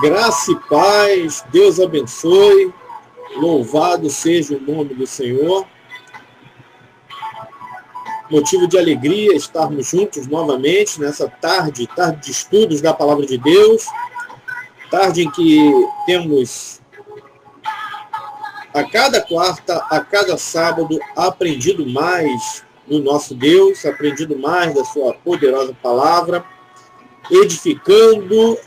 Graça e paz, Deus abençoe, louvado seja o nome do Senhor. Motivo de alegria estarmos juntos novamente nessa tarde de estudos da Palavra de Deus, tarde em que temos a cada quarta, a cada sábado, aprendido mais do nosso Deus, aprendido mais da sua poderosa palavra, edificando,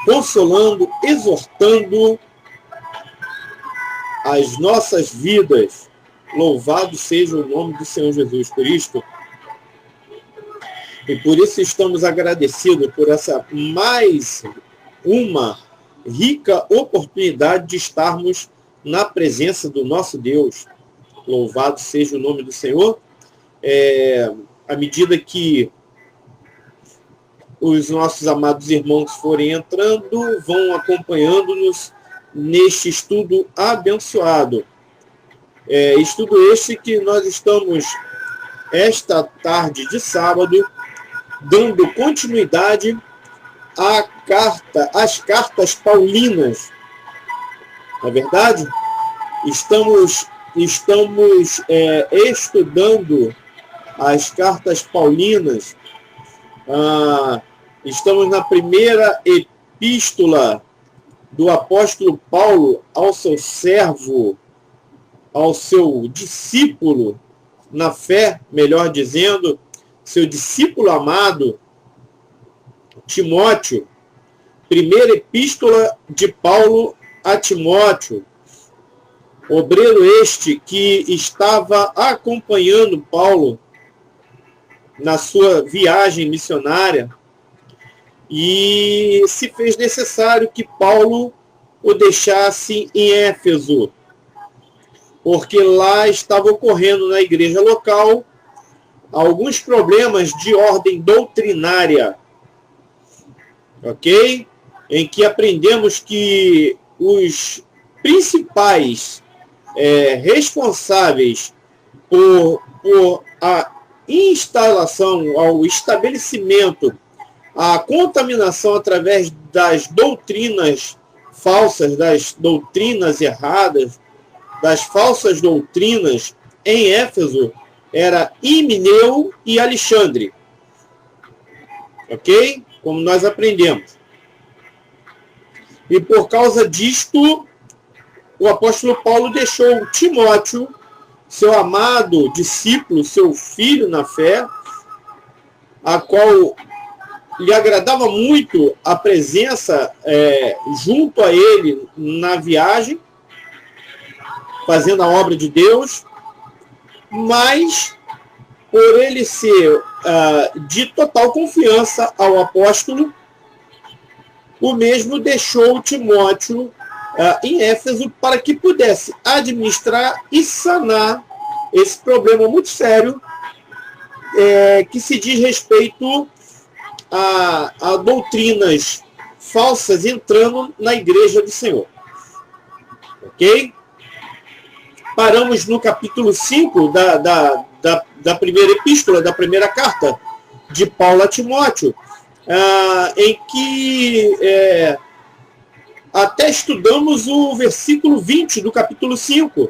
consolando, exortando as nossas vidas. Louvado seja o nome do Senhor Jesus Cristo. E por isso estamos agradecidos por essa mais uma rica oportunidade de estarmos na presença do nosso Deus. Louvado seja o nome do Senhor. À medida que os nossos amados irmãos forem entrando, vão acompanhando-nos neste estudo abençoado. Estudo este que nós estamos, esta tarde de sábado, dando continuidade às cartas paulinas. Não é verdade? Estamos estudando as cartas paulinas. Estamos na primeira epístola do apóstolo Paulo ao seu servo, ao seu discípulo na fé, melhor dizendo, seu discípulo amado, Timóteo. Primeira epístola de Paulo a Timóteo, obreiro este que estava acompanhando Paulo na sua viagem missionária, e se fez necessário que Paulo o deixasse em Éfeso, porque lá estava ocorrendo na igreja local alguns problemas de ordem doutrinária, ok? Em que aprendemos que os principais responsáveis por a instalação, ao estabelecimento, a contaminação através das doutrinas falsas, das doutrinas erradas, das falsas doutrinas em Éfeso, era Himeneu e Alexandre. Ok? Como nós aprendemos. E por causa disto, o apóstolo Paulo deixou Timóteo, seu amado discípulo, seu filho na fé, a qual lhe agradava muito a presença junto a ele na viagem, fazendo a obra de Deus, mas por ele ser de total confiança ao apóstolo, o mesmo deixou Timóteo em Éfeso para que pudesse administrar e sanar esse problema muito sério que se diz respeito a doutrinas falsas entrando na igreja do Senhor. Ok? Paramos no capítulo 5 da primeira epístola, da primeira carta de Paulo a Timóteo, em que até estudamos o versículo 20 do capítulo 5,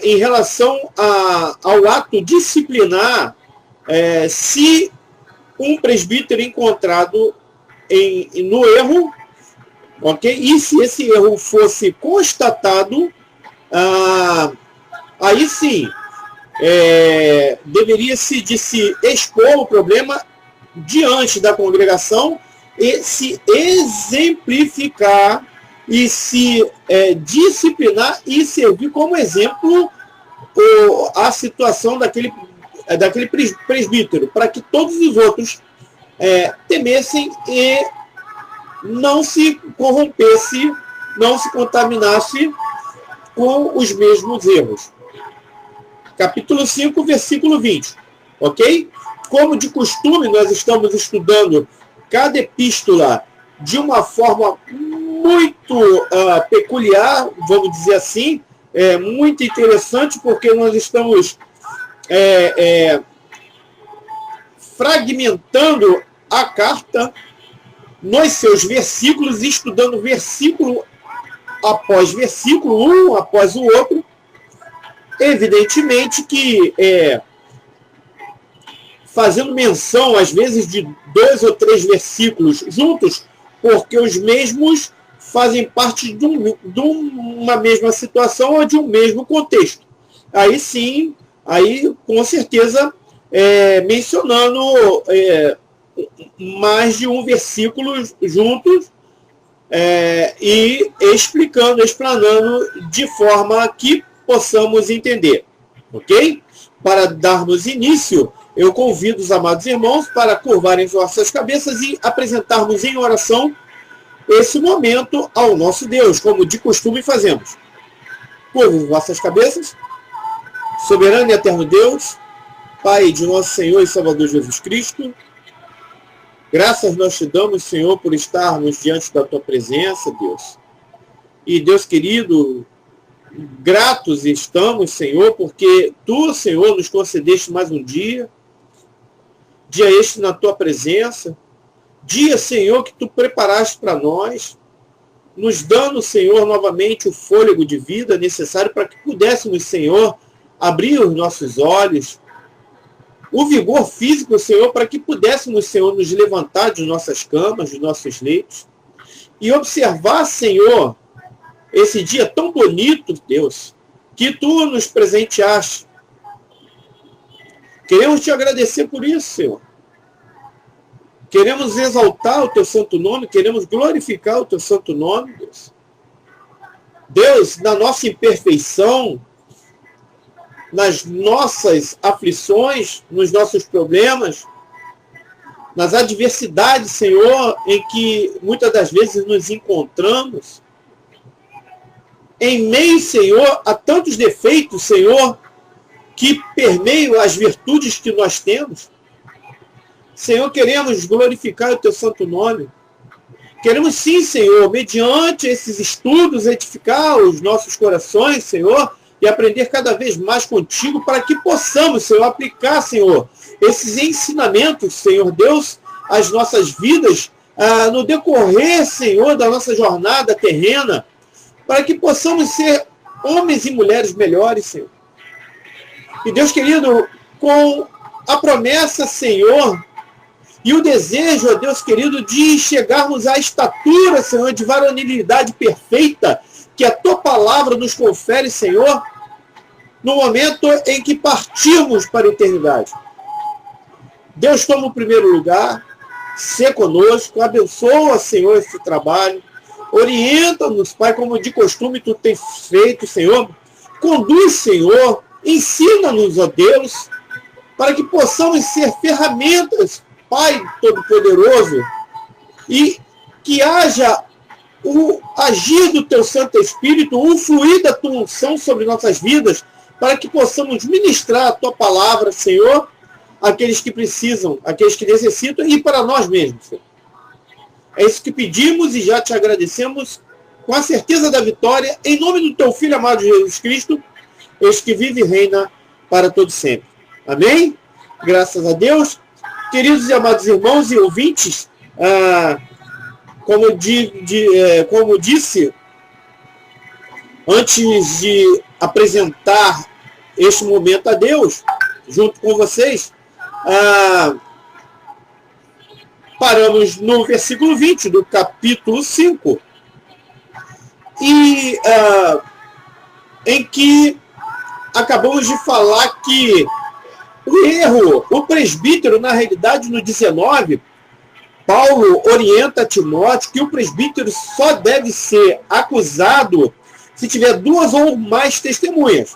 em relação ao ato disciplinar, se um presbítero encontrado no erro, ok? E se esse erro fosse constatado, aí sim, deveria-se de se expor o problema diante da congregação e se exemplificar e se disciplinar e servir como exemplo a situação daquele presbítero, para que todos os outros temessem e não se corrompesse, não se contaminasse com os mesmos erros. Capítulo 5, versículo 20. Ok? Como de costume, nós estamos estudando cada epístola de uma forma muito peculiar, vamos dizer assim, muito interessante, porque nós estamos fragmentando a carta nos seus versículos, estudando versículo após versículo, um após o outro. Evidentemente que fazendo menção, às vezes, de 2 ou 3 versículos juntos, porque os mesmos fazem parte de uma mesma situação ou de um mesmo contexto. Aí sim, aí com certeza mencionando mais de um versículo juntos e explanando de forma que possamos entender. Ok? Para darmos início, eu convido os amados irmãos para curvarem vossas cabeças e apresentarmos em oração esse momento ao nosso Deus, como de costume fazemos. Curvem vossas cabeças. Soberano e eterno Deus, Pai de nosso Senhor e Salvador Jesus Cristo, graças nós te damos, Senhor, por estarmos diante da tua presença, Deus. E, Deus querido, gratos estamos, Senhor, porque tu, Senhor, nos concedeste mais um dia este na tua presença, dia, Senhor, que tu preparaste para nós, nos dando, Senhor, novamente o fôlego de vida necessário para que pudéssemos, Senhor, abrir os nossos olhos, o vigor físico, Senhor, para que pudéssemos, Senhor, nos levantar de nossas camas, de nossos leitos, e observar, Senhor, esse dia tão bonito, Deus, que tu nos presenteaste. Queremos te agradecer por isso, Senhor. Queremos exaltar o teu santo nome, queremos glorificar o teu santo nome, Deus. Deus, na nossa imperfeição, nas nossas aflições, nos nossos problemas, nas adversidades, Senhor, em que muitas das vezes nos encontramos, em meio, Senhor, a tantos defeitos, Senhor, que permeiam as virtudes que nós temos. Senhor, queremos glorificar o teu santo nome. Queremos sim, Senhor, mediante esses estudos, edificar os nossos corações, Senhor, e aprender cada vez mais contigo para que possamos, Senhor, aplicar, Senhor, esses ensinamentos, Senhor Deus, às nossas vidas, no decorrer, Senhor, da nossa jornada terrena, para que possamos ser homens e mulheres melhores, Senhor. E Deus querido, com a promessa, Senhor, e o desejo, ó Deus querido, de chegarmos à estatura, Senhor, de varonilidade perfeita, que a tua palavra nos confere, Senhor, no momento em que partirmos para a eternidade. Deus toma o primeiro lugar, sê conosco, abençoa, Senhor, esse trabalho, orienta-nos, Pai, como de costume tu tens feito, Senhor, conduz, Senhor, ensina-nos, ó Deus, para que possamos ser ferramentas, Pai Todo-Poderoso, e que haja o agir do teu Santo Espírito, o fluir da tua unção sobre nossas vidas, para que possamos ministrar a tua palavra, Senhor, àqueles que precisam, àqueles que necessitam, e para nós mesmos, Senhor. É isso que pedimos e já te agradecemos com a certeza da vitória, em nome do teu Filho amado Jesus Cristo, este que vive e reina para todo sempre. Amém? Graças a Deus. Queridos e amados irmãos e ouvintes, como disse, antes de apresentar este momento a Deus, junto com vocês, paramos no versículo 20 do capítulo 5, e em que acabamos de falar que o erro, o presbítero, na realidade, no 19, Paulo orienta Timóteo que o presbítero só deve ser acusado se tiver 2 ou mais testemunhas.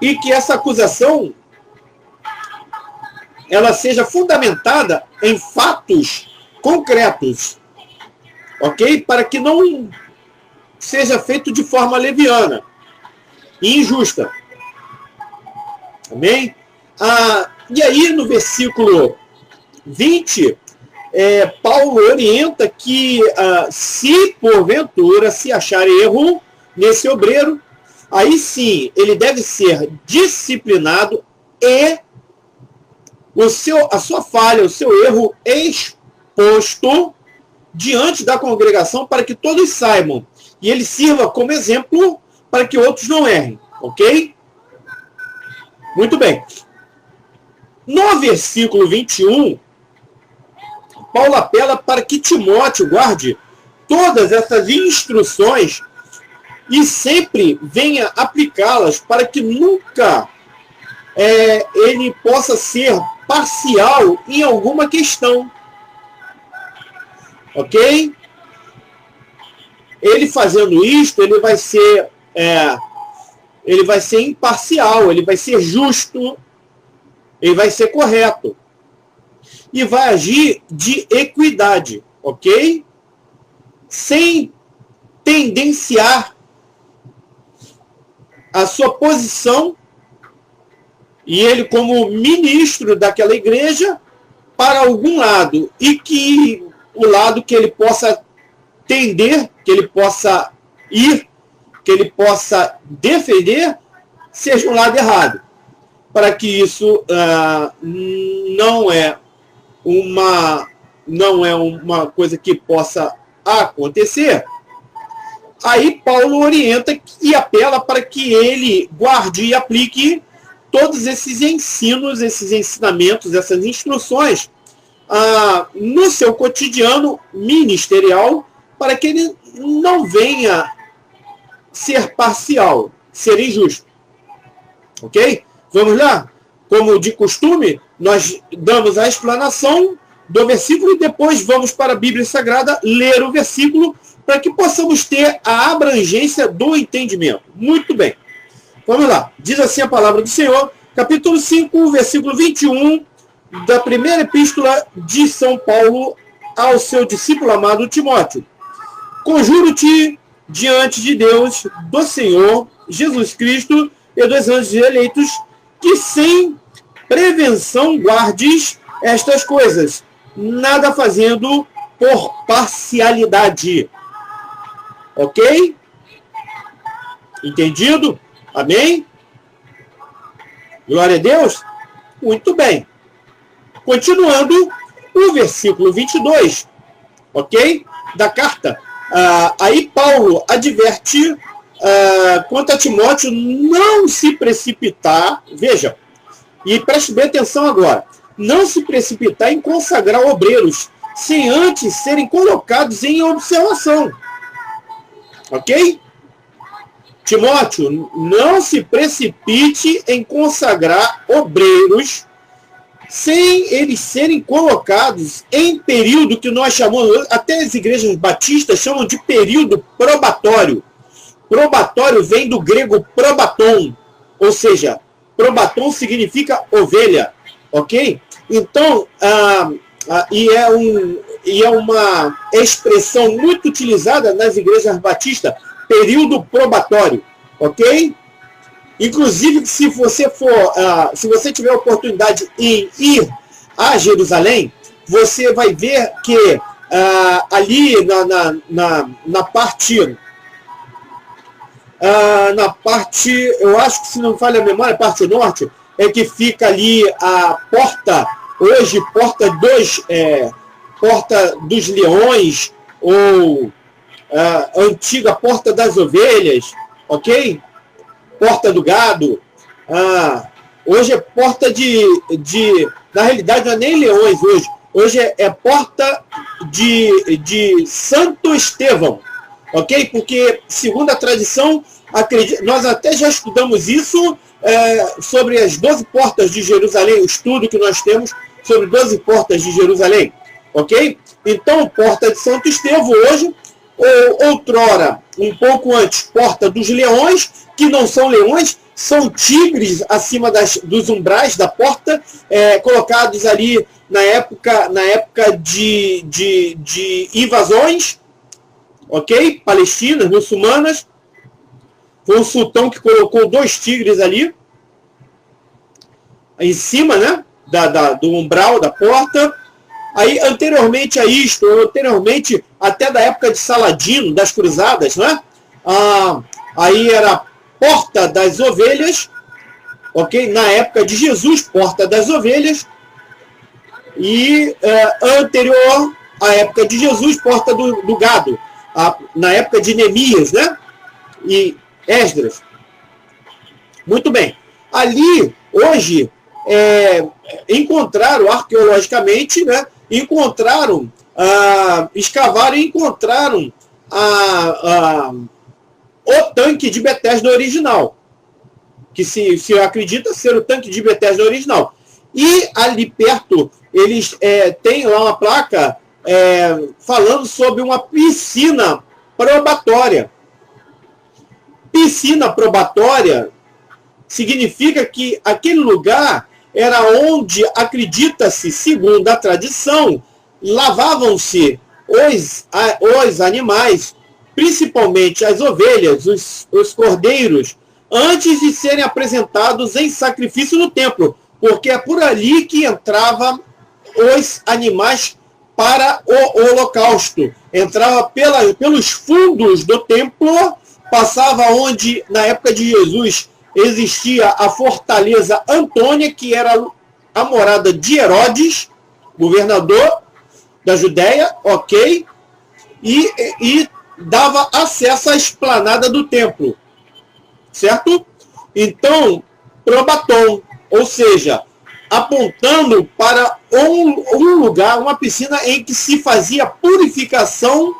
E que essa acusação ela seja fundamentada em fatos concretos, ok? Para que não seja feito de forma leviana e injusta. Amém? E aí, no versículo 20, Paulo orienta que se porventura se achar erro nesse obreiro, aí sim ele deve ser disciplinado e a sua falha, o seu erro posto diante da congregação para que todos saibam. E ele sirva como exemplo para que outros não errem. Ok? Muito bem. No versículo 21, Paulo apela para que Timóteo guarde todas essas instruções e sempre venha aplicá-las para que nunca ele possa ser parcial em alguma questão. Ok? Ele fazendo isto, ele vai ser imparcial, ele vai ser justo, ele vai ser correto. E vai agir de equidade, ok? Sem tendenciar a sua posição, e ele como ministro daquela igreja, para algum lado, e que o lado que ele possa tender, que ele possa ir, que ele possa defender, seja um lado errado. Para que isso não é uma coisa que possa acontecer, aí Paulo orienta e apela para que ele guarde e aplique todos esses ensinos, esses ensinamentos, essas instruções no seu cotidiano ministerial, para que ele não venha ser parcial, ser injusto. Ok? Vamos lá? Como de costume, nós damos a explanação do versículo e depois vamos para a Bíblia Sagrada ler o versículo para que possamos ter a abrangência do entendimento. Muito bem. Vamos lá. Diz assim a palavra do Senhor, capítulo 5, versículo 21, da primeira epístola de São Paulo ao seu discípulo amado Timóteo. Conjuro-te diante de Deus, do Senhor Jesus Cristo e dos anjos eleitos, que sem prevenção guardes estas coisas, nada fazendo por parcialidade. Ok? Entendido? Amém? Glória a Deus? Muito bem. Continuando, o versículo 22, ok? Da carta. Aí Paulo adverte quanto a Timóteo não se precipitar, veja, e preste bem atenção agora, não se precipitar em consagrar obreiros, sem antes serem colocados em observação. Ok? Timóteo, não se precipite em consagrar obreiros sem eles serem colocados em período que nós chamamos, até as igrejas batistas chamam de período probatório. Probatório vem do grego probaton, ou seja, probaton significa ovelha, ok? Então, é uma expressão muito utilizada nas igrejas batistas, período probatório, ok? Inclusive, se você tiver a oportunidade em ir a Jerusalém, você vai ver que ali na parte, eu acho que, se não falha a memória, a parte norte, é que fica ali a porta, hoje, porta dos leões, ou antiga porta das ovelhas, ok? Porta do gado. Hoje é porta na realidade não é nem leões hoje. Hoje é porta de Santo Estevão, ok? Porque, segundo a tradição, nós até já estudamos isso sobre as 12 portas de Jerusalém, o estudo que nós temos sobre 12 portas de Jerusalém, ok? Então, porta de Santo Estevão hoje, ou outrora, um pouco antes, porta dos leões, que não são leões, são tigres acima dos umbrais da porta, colocados ali na época de invasões, ok? Palestinas, muçulmanas. Foi um sultão que colocou 2 tigres ali, em cima, né, do umbral da porta. Aí, anteriormente a isto, anteriormente até da época de Saladino, das cruzadas, né? Aí era porta das ovelhas, ok? Na época de Jesus, porta das ovelhas. E anterior a época de Jesus, porta do gado, na época de Neemias, né? E Esdras. Muito bem. Ali, hoje, encontraram arqueologicamente, né? Escavaram e encontraram o tanque de Betesda original, que se acredita ser o tanque de Betesda original. E ali perto, eles têm lá uma placa falando sobre uma piscina probatória. Piscina probatória significa que aquele lugar era onde, acredita-se, segundo a tradição, lavavam-se os animais, principalmente as ovelhas, os cordeiros, antes de serem apresentados em sacrifício no templo, porque é por ali que entravam os animais para o holocausto. Entrava pelos fundos do templo, passava onde, na época de Jesus, existia a fortaleza Antônia, que era a morada de Herodes, governador da Judéia, ok? E dava acesso à esplanada do templo, certo? Então, probatom, ou seja, apontando para um lugar, uma piscina em que se fazia purificação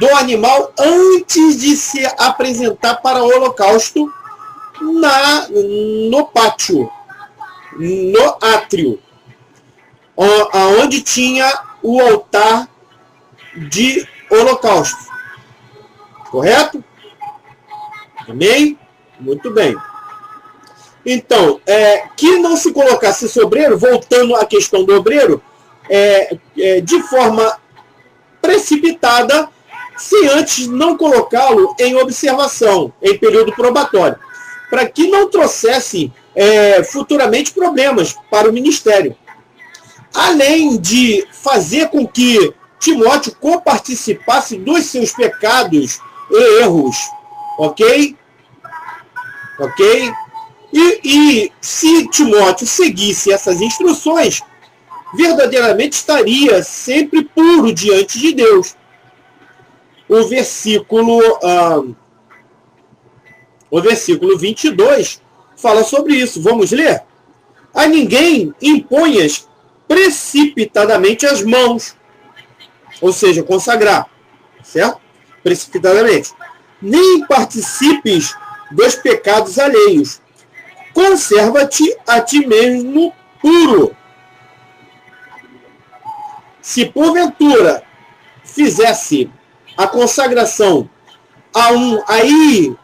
do animal antes de se apresentar para o holocausto no pátio, no átrio, onde tinha o altar de holocausto. Correto? Amém? Muito bem. Então, que não se colocasse esse obreiro, voltando à questão do obreiro, de forma precipitada, se antes não colocá-lo em observação, em período probatório, para que não trouxesse futuramente problemas para o ministério. Além de fazer com que Timóteo coparticipasse dos seus pecados e erros, ok? Ok? E se Timóteo seguisse essas instruções, verdadeiramente estaria sempre puro diante de Deus. O versículo 22 fala sobre isso. Vamos ler? A ninguém imponhas precipitadamente as mãos, ou seja, consagrar, certo? Precipitadamente. Nem participes dos pecados alheios. Conserva-te a ti mesmo puro. Se porventura fizesse a consagração aí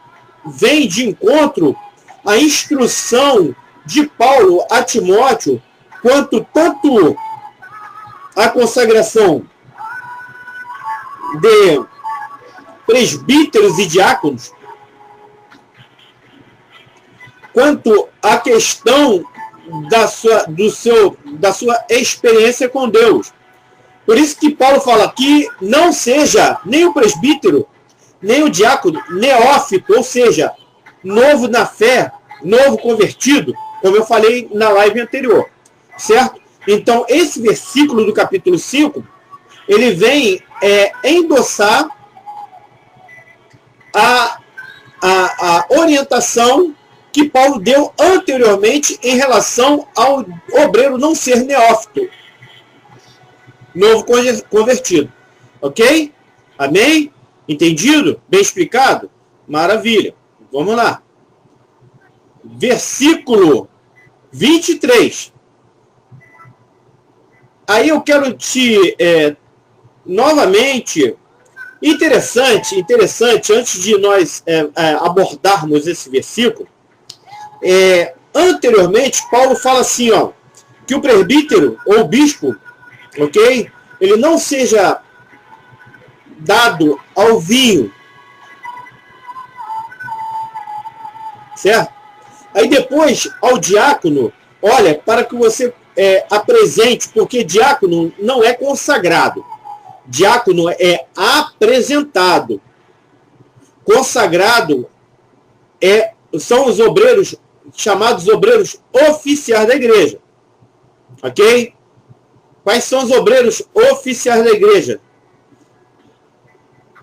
vem de encontro a instrução de Paulo a Timóteo, quanto tanto a consagração de presbíteros e diáconos, quanto a questão da sua experiência com Deus. Por isso que Paulo fala que não seja nem o presbítero, nem o diácono neófito, ou seja, novo na fé, novo convertido, como eu falei na live anterior, certo? Então, esse versículo do capítulo 5, ele vem endossar a orientação que Paulo deu anteriormente em relação ao obreiro não ser neófito, novo convertido. Ok? Amém? Entendido? Bem explicado? Maravilha. Vamos lá. Versículo 23. Aí eu quero te, novamente, interessante, antes de nós abordarmos esse versículo, anteriormente, Paulo fala assim, ó, que o presbítero ou o bispo, ok? Ele não seja dado ao vinho, certo? Aí depois, ao diácono, olha, para que você apresente, porque diácono não é consagrado, diácono é apresentado, consagrado são os obreiros, chamados obreiros oficiais da igreja, ok? Quais são os obreiros oficiais da igreja?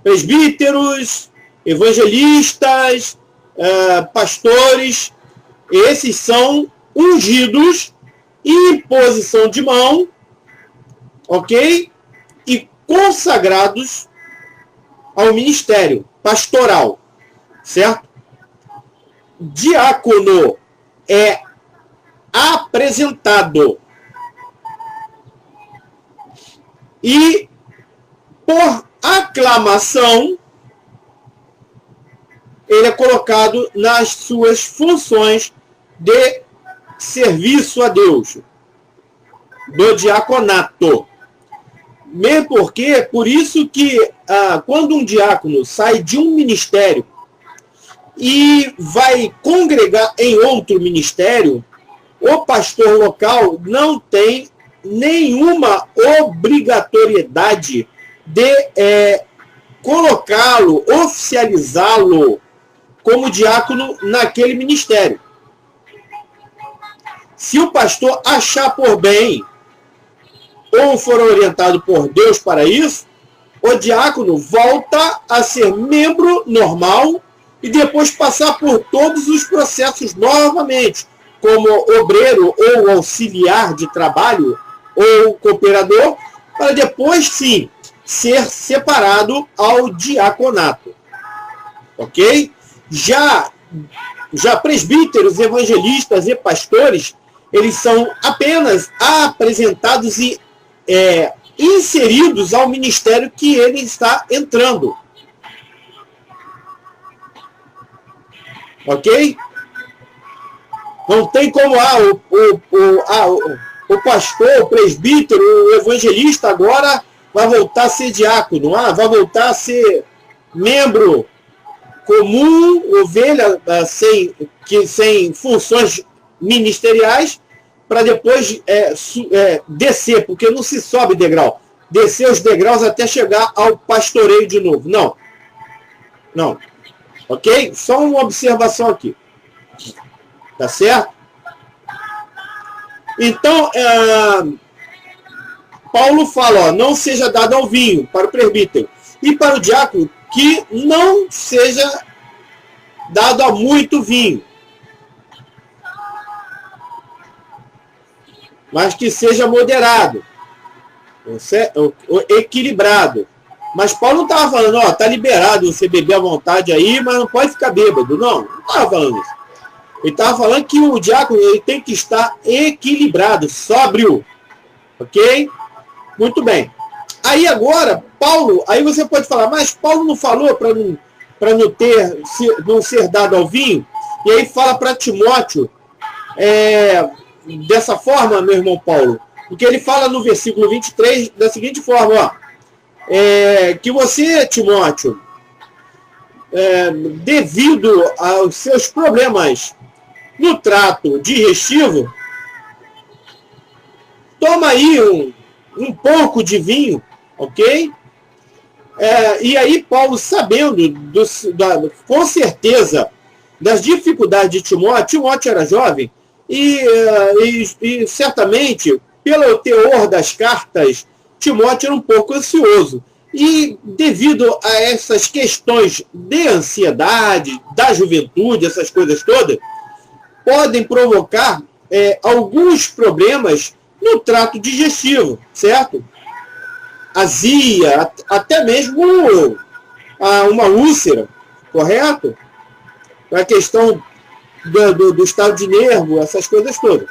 Presbíteros, evangelistas, pastores. Esses são ungidos, em posição de mão, ok? E consagrados ao ministério pastoral, certo? Diácono é apresentado e, por aclamação, ele é colocado nas suas funções de serviço a Deus, do diaconato. Mesmo porque, por isso que quando um diácono sai de um ministério e vai congregar em outro ministério, o pastor local não tem nenhuma obrigatoriedade de colocá-lo, oficializá-lo como diácono naquele ministério. Se o pastor achar por bem ou for orientado por Deus para isso, o diácono volta a ser membro normal e depois passar por todos os processos novamente, como obreiro ou auxiliar de trabalho ou cooperador, para depois sim ser separado ao diaconato. Ok? Já presbíteros, evangelistas e pastores, eles são apenas apresentados e inseridos ao ministério que ele está entrando. Ok? Não tem como o pastor, o presbítero, o evangelista agora vai voltar a ser diácono, vai voltar a ser membro comum, ovelha, sem funções ministeriais, para depois descer, porque não se sobe degrau. Descer os degraus até chegar ao pastoreio de novo. Não. Não. Ok? Só uma observação aqui. Tá certo? Então, Paulo fala, não seja dado ao vinho para o presbítero. E para o diácono, que não seja dado a muito vinho, mas que seja moderado, equilibrado. Mas Paulo não estava falando, está liberado você beber à vontade aí, mas não pode ficar bêbado. Não estava falando isso. Ele estava falando que o diácono ele tem que estar equilibrado, sóbrio. Ok? Muito bem. Aí agora, Paulo, aí você pode falar, mas Paulo não falou para não ser dado ao vinho? E aí fala para Timóteo, dessa forma, meu irmão Paulo, porque ele fala no versículo 23 da seguinte forma, que você, Timóteo, devido aos seus problemas no trato digestivo, toma aí um pouco de vinho, ok? E aí Paulo, sabendo com certeza das dificuldades de Timóteo era jovem, e certamente, pelo teor das cartas, Timóteo era um pouco ansioso. E devido a essas questões de ansiedade, da juventude, essas coisas todas, podem provocar alguns problemas no trato digestivo, certo? Azia, até mesmo uma úlcera, correto? A questão do estado de nervo, essas coisas todas.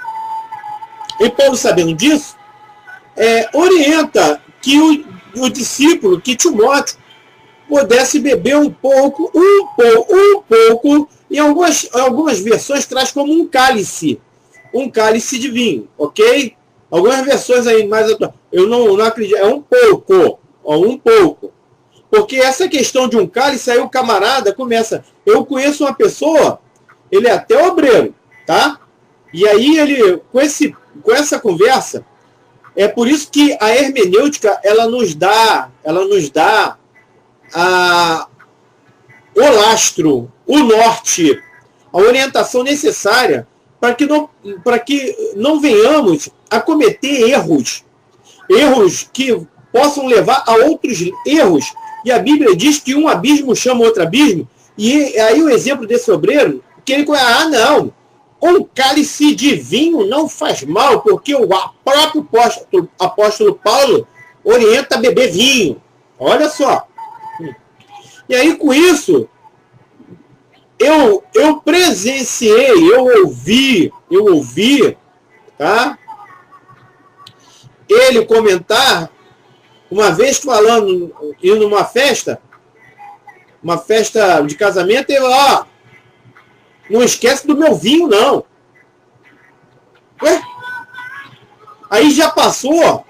E Paulo, sabendo disso, orienta que o discípulo, que Timóteo, pudesse beber um pouco, em algumas versões traz como um cálice de vinho, ok? Algumas versões aí mais atuais, eu não acredito, um pouco, porque essa questão de um cálice, aí o camarada começa, eu conheço uma pessoa, ele é até obreiro, tá? E aí ele, com essa conversa, é por isso que a hermenêutica, ela nos dá o lastro, o norte, a orientação necessária para que não venhamos a cometer erros erros que possam levar a outros erros. E a Bíblia diz que um abismo chama outro abismo. E aí o exemplo desse obreiro, que ele não, um cálice de vinho não faz mal, porque o próprio apóstolo Paulo orienta a beber vinho. Olha só. E aí, com isso, eu presenciei, eu ouvi, tá? Ele comentar, uma vez falando, indo numa festa, uma festa de casamento, ele, não esquece do meu vinho, não. Ué? Aí já passou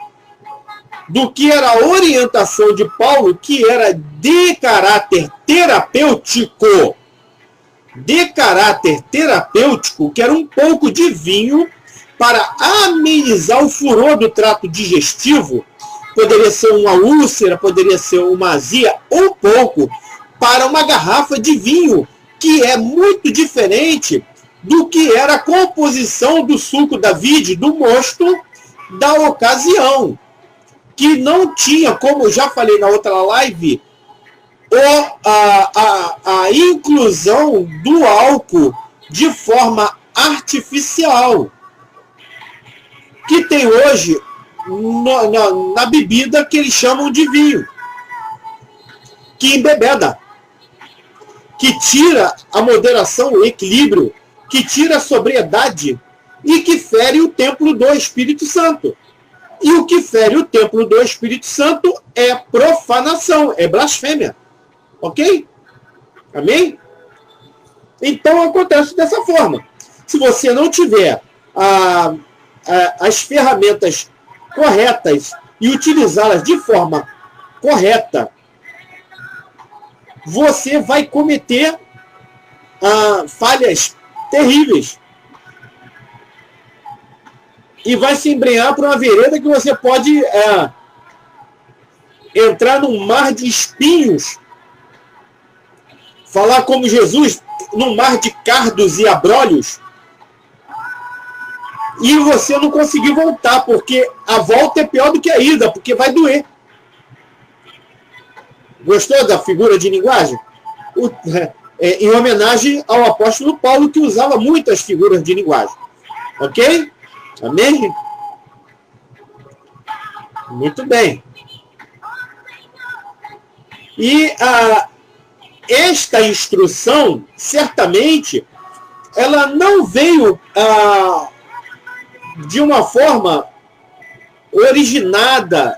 do que era a orientação de Paulo, que era de caráter terapêutico, que era um pouco de vinho para amenizar o furor do trato digestivo. Poderia ser uma úlcera, poderia ser uma azia, um pouco, para uma garrafa de vinho, que é muito diferente do que era a composição do suco da vide, do mosto, da ocasião, que não tinha, como eu já falei na outra live, a inclusão do álcool de forma artificial, que tem hoje na bebida que eles chamam de vinho, que embebeda, que tira a moderação, o equilíbrio, que tira a sobriedade e que fere o templo do Espírito Santo. E o que fere o templo do Espírito Santo é profanação, é blasfêmia. Ok? Amém? Então acontece dessa forma. Se você não tiver as ferramentas corretas e utilizá-las de forma correta, você vai cometer falhas terríveis. E vai se embrenhar por uma vereda que você pode entrar num mar de espinhos. Falar como Jesus, num mar de cardos e abrolhos. E você não conseguir voltar, porque a volta é pior do que a ida, porque vai doer. Gostou da figura de linguagem? Em homenagem ao apóstolo Paulo, que usava muitas figuras de linguagem. Ok? Amém? Muito bem. E esta instrução, certamente, ela não veio de uma forma originada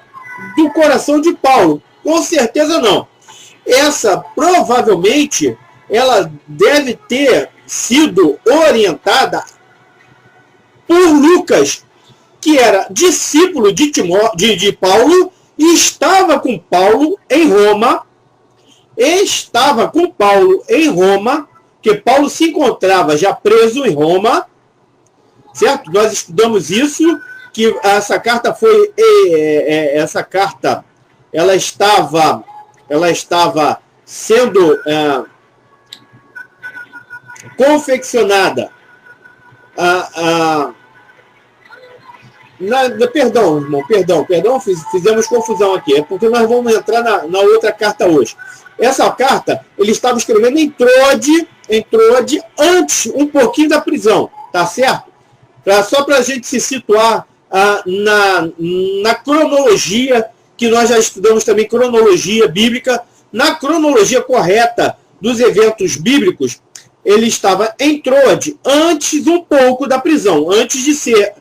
do coração de Paulo. Com certeza não. Essa, provavelmente, ela deve ter sido orientada por Lucas, que era discípulo de Paulo e estava com Paulo em Roma. Que Paulo se encontrava já preso em Roma, certo? Nós estudamos isso, que essa carta foi, ela estava sendo confeccionada. Perdão, irmão, perdão, fizemos confusão aqui, é porque nós vamos entrar na outra carta hoje. Essa carta, ele estava escrevendo em Troade, antes, um pouquinho da prisão, tá certo? Só para a gente se situar na cronologia, que nós já estudamos também, cronologia bíblica, na cronologia correta dos eventos bíblicos, ele estava em Troade, antes um pouco da prisão, antes de ser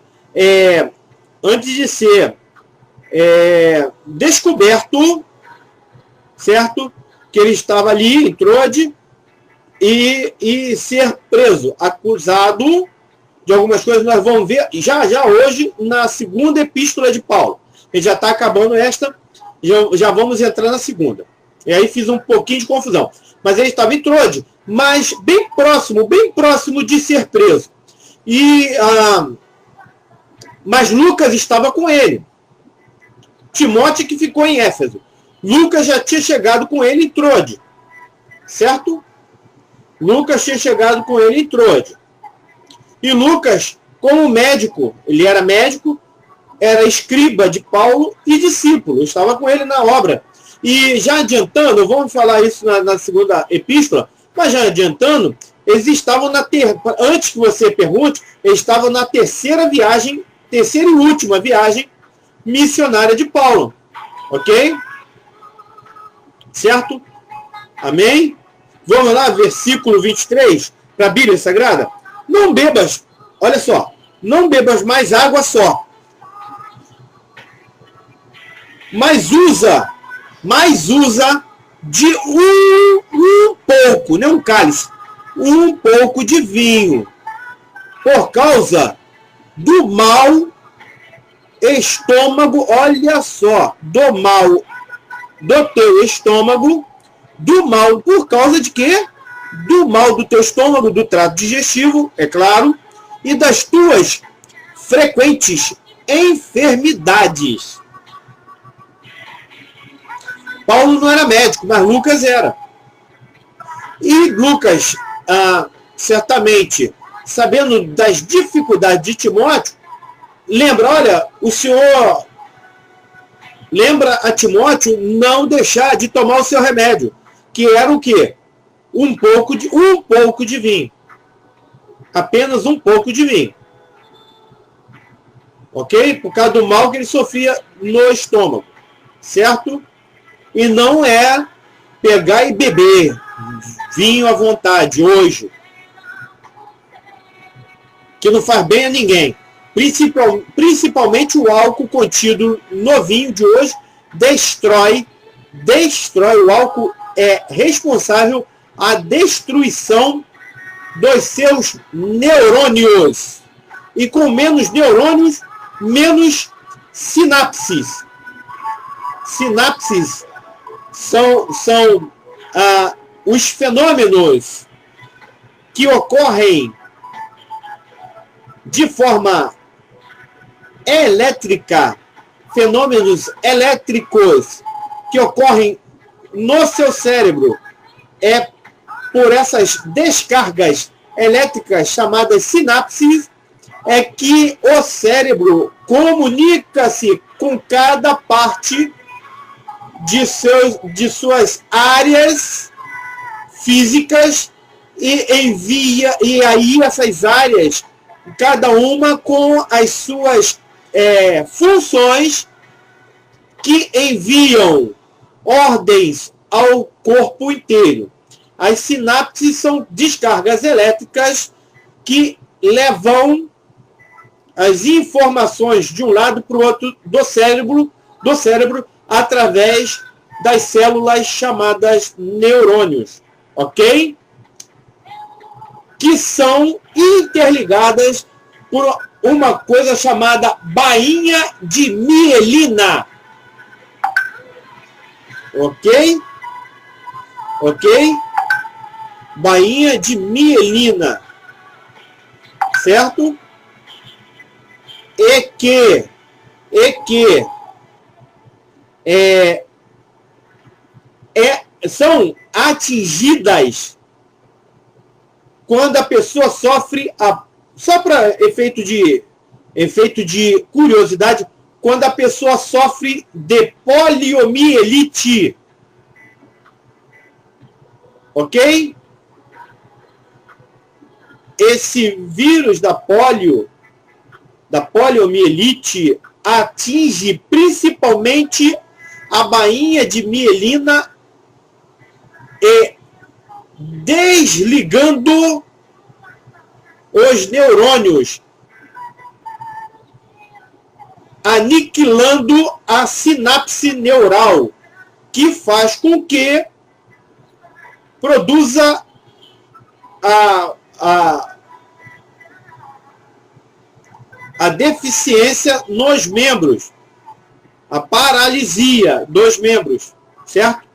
descoberto, certo? Que ele estava ali em Troade e ser preso, acusado de algumas coisas. Nós vamos ver já hoje na segunda epístola de Paulo. Ele já está acabando esta, já vamos entrar na segunda. E aí fiz um pouquinho de confusão. Mas ele estava em Troade, mas bem próximo de ser preso. Mas Lucas estava com ele. Timóteo que ficou em Éfeso. Lucas já tinha chegado com ele em Troade. Certo? Lucas tinha chegado com ele em Troade. E Lucas, como médico, ele era médico, era escriba de Paulo e discípulo, estava com ele na obra. E já adiantando, vamos falar isso na segunda epístola, mas já adiantando, eles estavam antes que você pergunte, eles estavam na terceira e última viagem missionária de Paulo. Ok? Certo? Amém? Vamos lá, versículo 23, para a Bíblia Sagrada. Não bebas, olha só, não bebas mais água só, mas usa de um pouco, não um cálice, um pouco de vinho, por causa do mau estômago, olha só, do mal do teu estômago, do mal, por causa de quê? Do mal do teu estômago, do trato digestivo, é claro, e das tuas frequentes enfermidades. Paulo não era médico, mas Lucas era. E Lucas, certamente, sabendo das dificuldades de Timóteo, olha, o Senhor lembra a Timóteo não deixar de tomar o seu remédio, que era o quê? Um pouco de vinho. Apenas um pouco de vinho. Ok? Por causa do mal que ele sofria no estômago. Certo? E não é pegar e beber vinho à vontade hoje, que não faz bem a ninguém. Principalmente o álcool contido no vinho de hoje destrói. O álcool é responsável a destruição dos seus neurônios. E com menos neurônios, menos sinapses. Sinapses são os fenômenos que ocorrem de forma elétrica, fenômenos elétricos que ocorrem no seu cérebro. É por essas descargas elétricas chamadas sinapses é que o cérebro comunica-se com cada parte de suas áreas físicas e envia, e aí essas áreas, cada uma com as suas funções, que enviam ordens ao corpo inteiro. As sinapses são descargas elétricas que levam as informações de um lado para o outro do cérebro através das células chamadas neurônios, ok? Que são interligadas por uma coisa chamada bainha de mielina. Ok? Ok? Bainha de mielina. Certo? E que são atingidas quando a pessoa sofre, só para efeito de curiosidade, quando a pessoa sofre de poliomielite. Ok? Esse vírus da poliomielite atinge principalmente a bainha de mielina e desligando os neurônios, aniquilando a sinapse neural, que faz com que produza a deficiência nos membros, a paralisia dos membros, certo?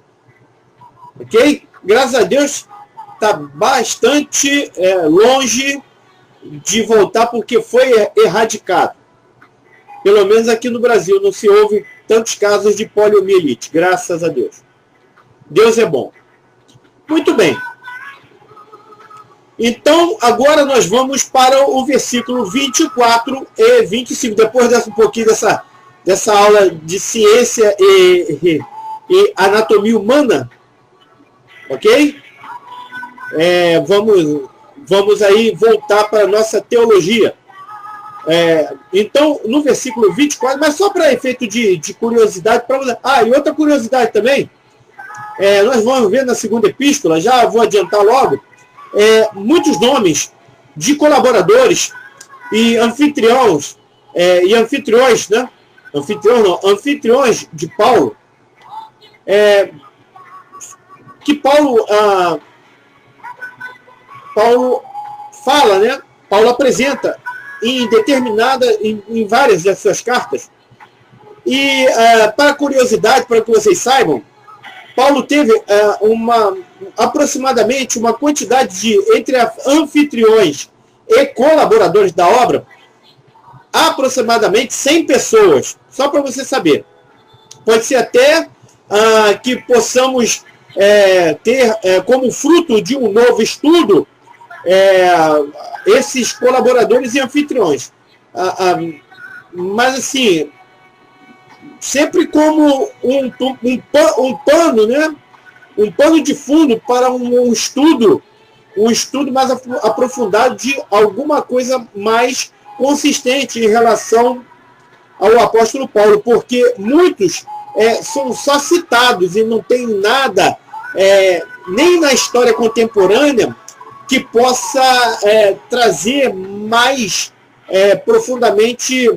Ok? Graças a Deus está bastante longe de voltar, porque foi erradicado. Pelo menos aqui no Brasil não se ouve tantos casos de poliomielite, graças a Deus. Deus é bom. Muito bem. Então, agora nós vamos para o versículo 24 e 25. Depois dessa, um pouquinho dessa aula de ciência e anatomia humana, ok? Vamos aí voltar para a nossa teologia. Então, no versículo 24, mas só para efeito de curiosidade. E outra curiosidade também, nós vamos ver na segunda epístola, já vou adiantar logo, muitos nomes de colaboradores e anfitriões, né? Anfitriões de Paulo, que Paulo fala, né? Paulo apresenta em várias das suas cartas. E, para curiosidade, para que vocês saibam, Paulo teve aproximadamente uma quantidade entre anfitriões e colaboradores da obra, aproximadamente 100 pessoas, só para você saber. Pode ser até que possamos ter como fruto de um novo estudo esses colaboradores e anfitriões. Mas assim, sempre como um pano, né? Um pano de fundo para um estudo mais aprofundado de alguma coisa mais consistente em relação ao apóstolo Paulo, porque muitos são só citados e não tem nada, nem na história contemporânea, que possa trazer mais profundamente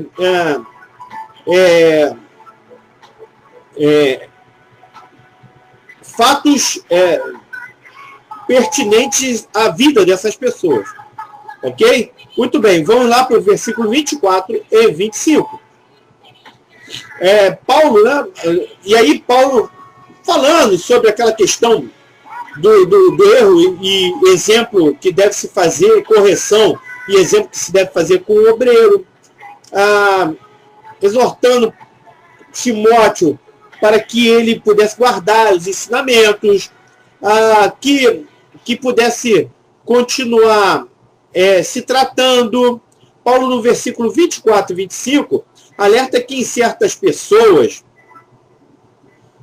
fatos pertinentes à vida dessas pessoas. Ok? Muito bem, vamos lá para o versículo 24 e 25. Paulo, né? E aí Paulo falando sobre aquela questão do erro e exemplo que deve se fazer, correção e exemplo que se deve fazer com o obreiro, exortando Timóteo para que ele pudesse guardar os ensinamentos, que pudesse continuar se tratando. Paulo, no versículo 24 e 25, alerta que em certas pessoas,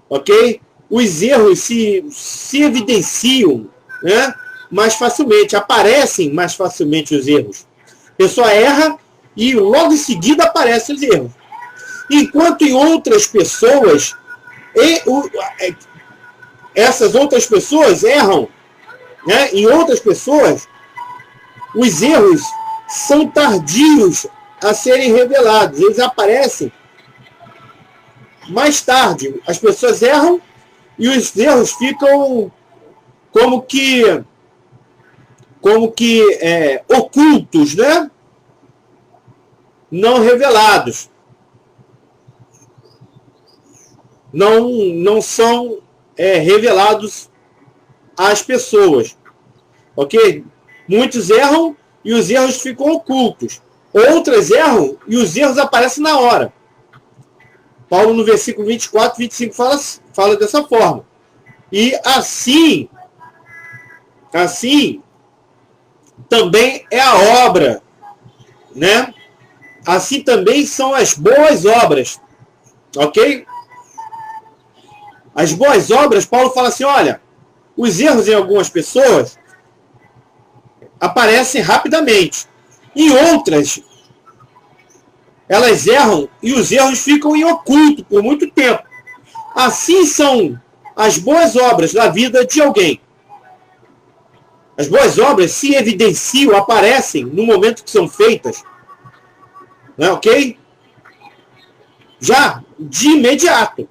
ok? Os erros se evidenciam, né, mais facilmente, aparecem mais facilmente os erros. A pessoa erra e logo em seguida aparecem os erros. Enquanto em outras pessoas, essas outras pessoas erram, né? Em outras pessoas, os erros são tardios a serem revelados. Eles aparecem mais tarde. As pessoas erram e os erros ficam como que ocultos, né? Não revelados. Não são revelados às pessoas. Ok? Muitos erram e os erros ficam ocultos. Outras erram e os erros aparecem na hora. Paulo, no versículo 24, 25, fala dessa forma. E assim também é a obra, né? Assim também são as boas obras. Ok? As boas obras, Paulo fala assim, olha, os erros em algumas pessoas aparecem rapidamente. Em outras, elas erram e os erros ficam em oculto por muito tempo. Assim são as boas obras na vida de alguém. As boas obras se evidenciam, aparecem no momento que são feitas. Não é, ok? Já de imediato.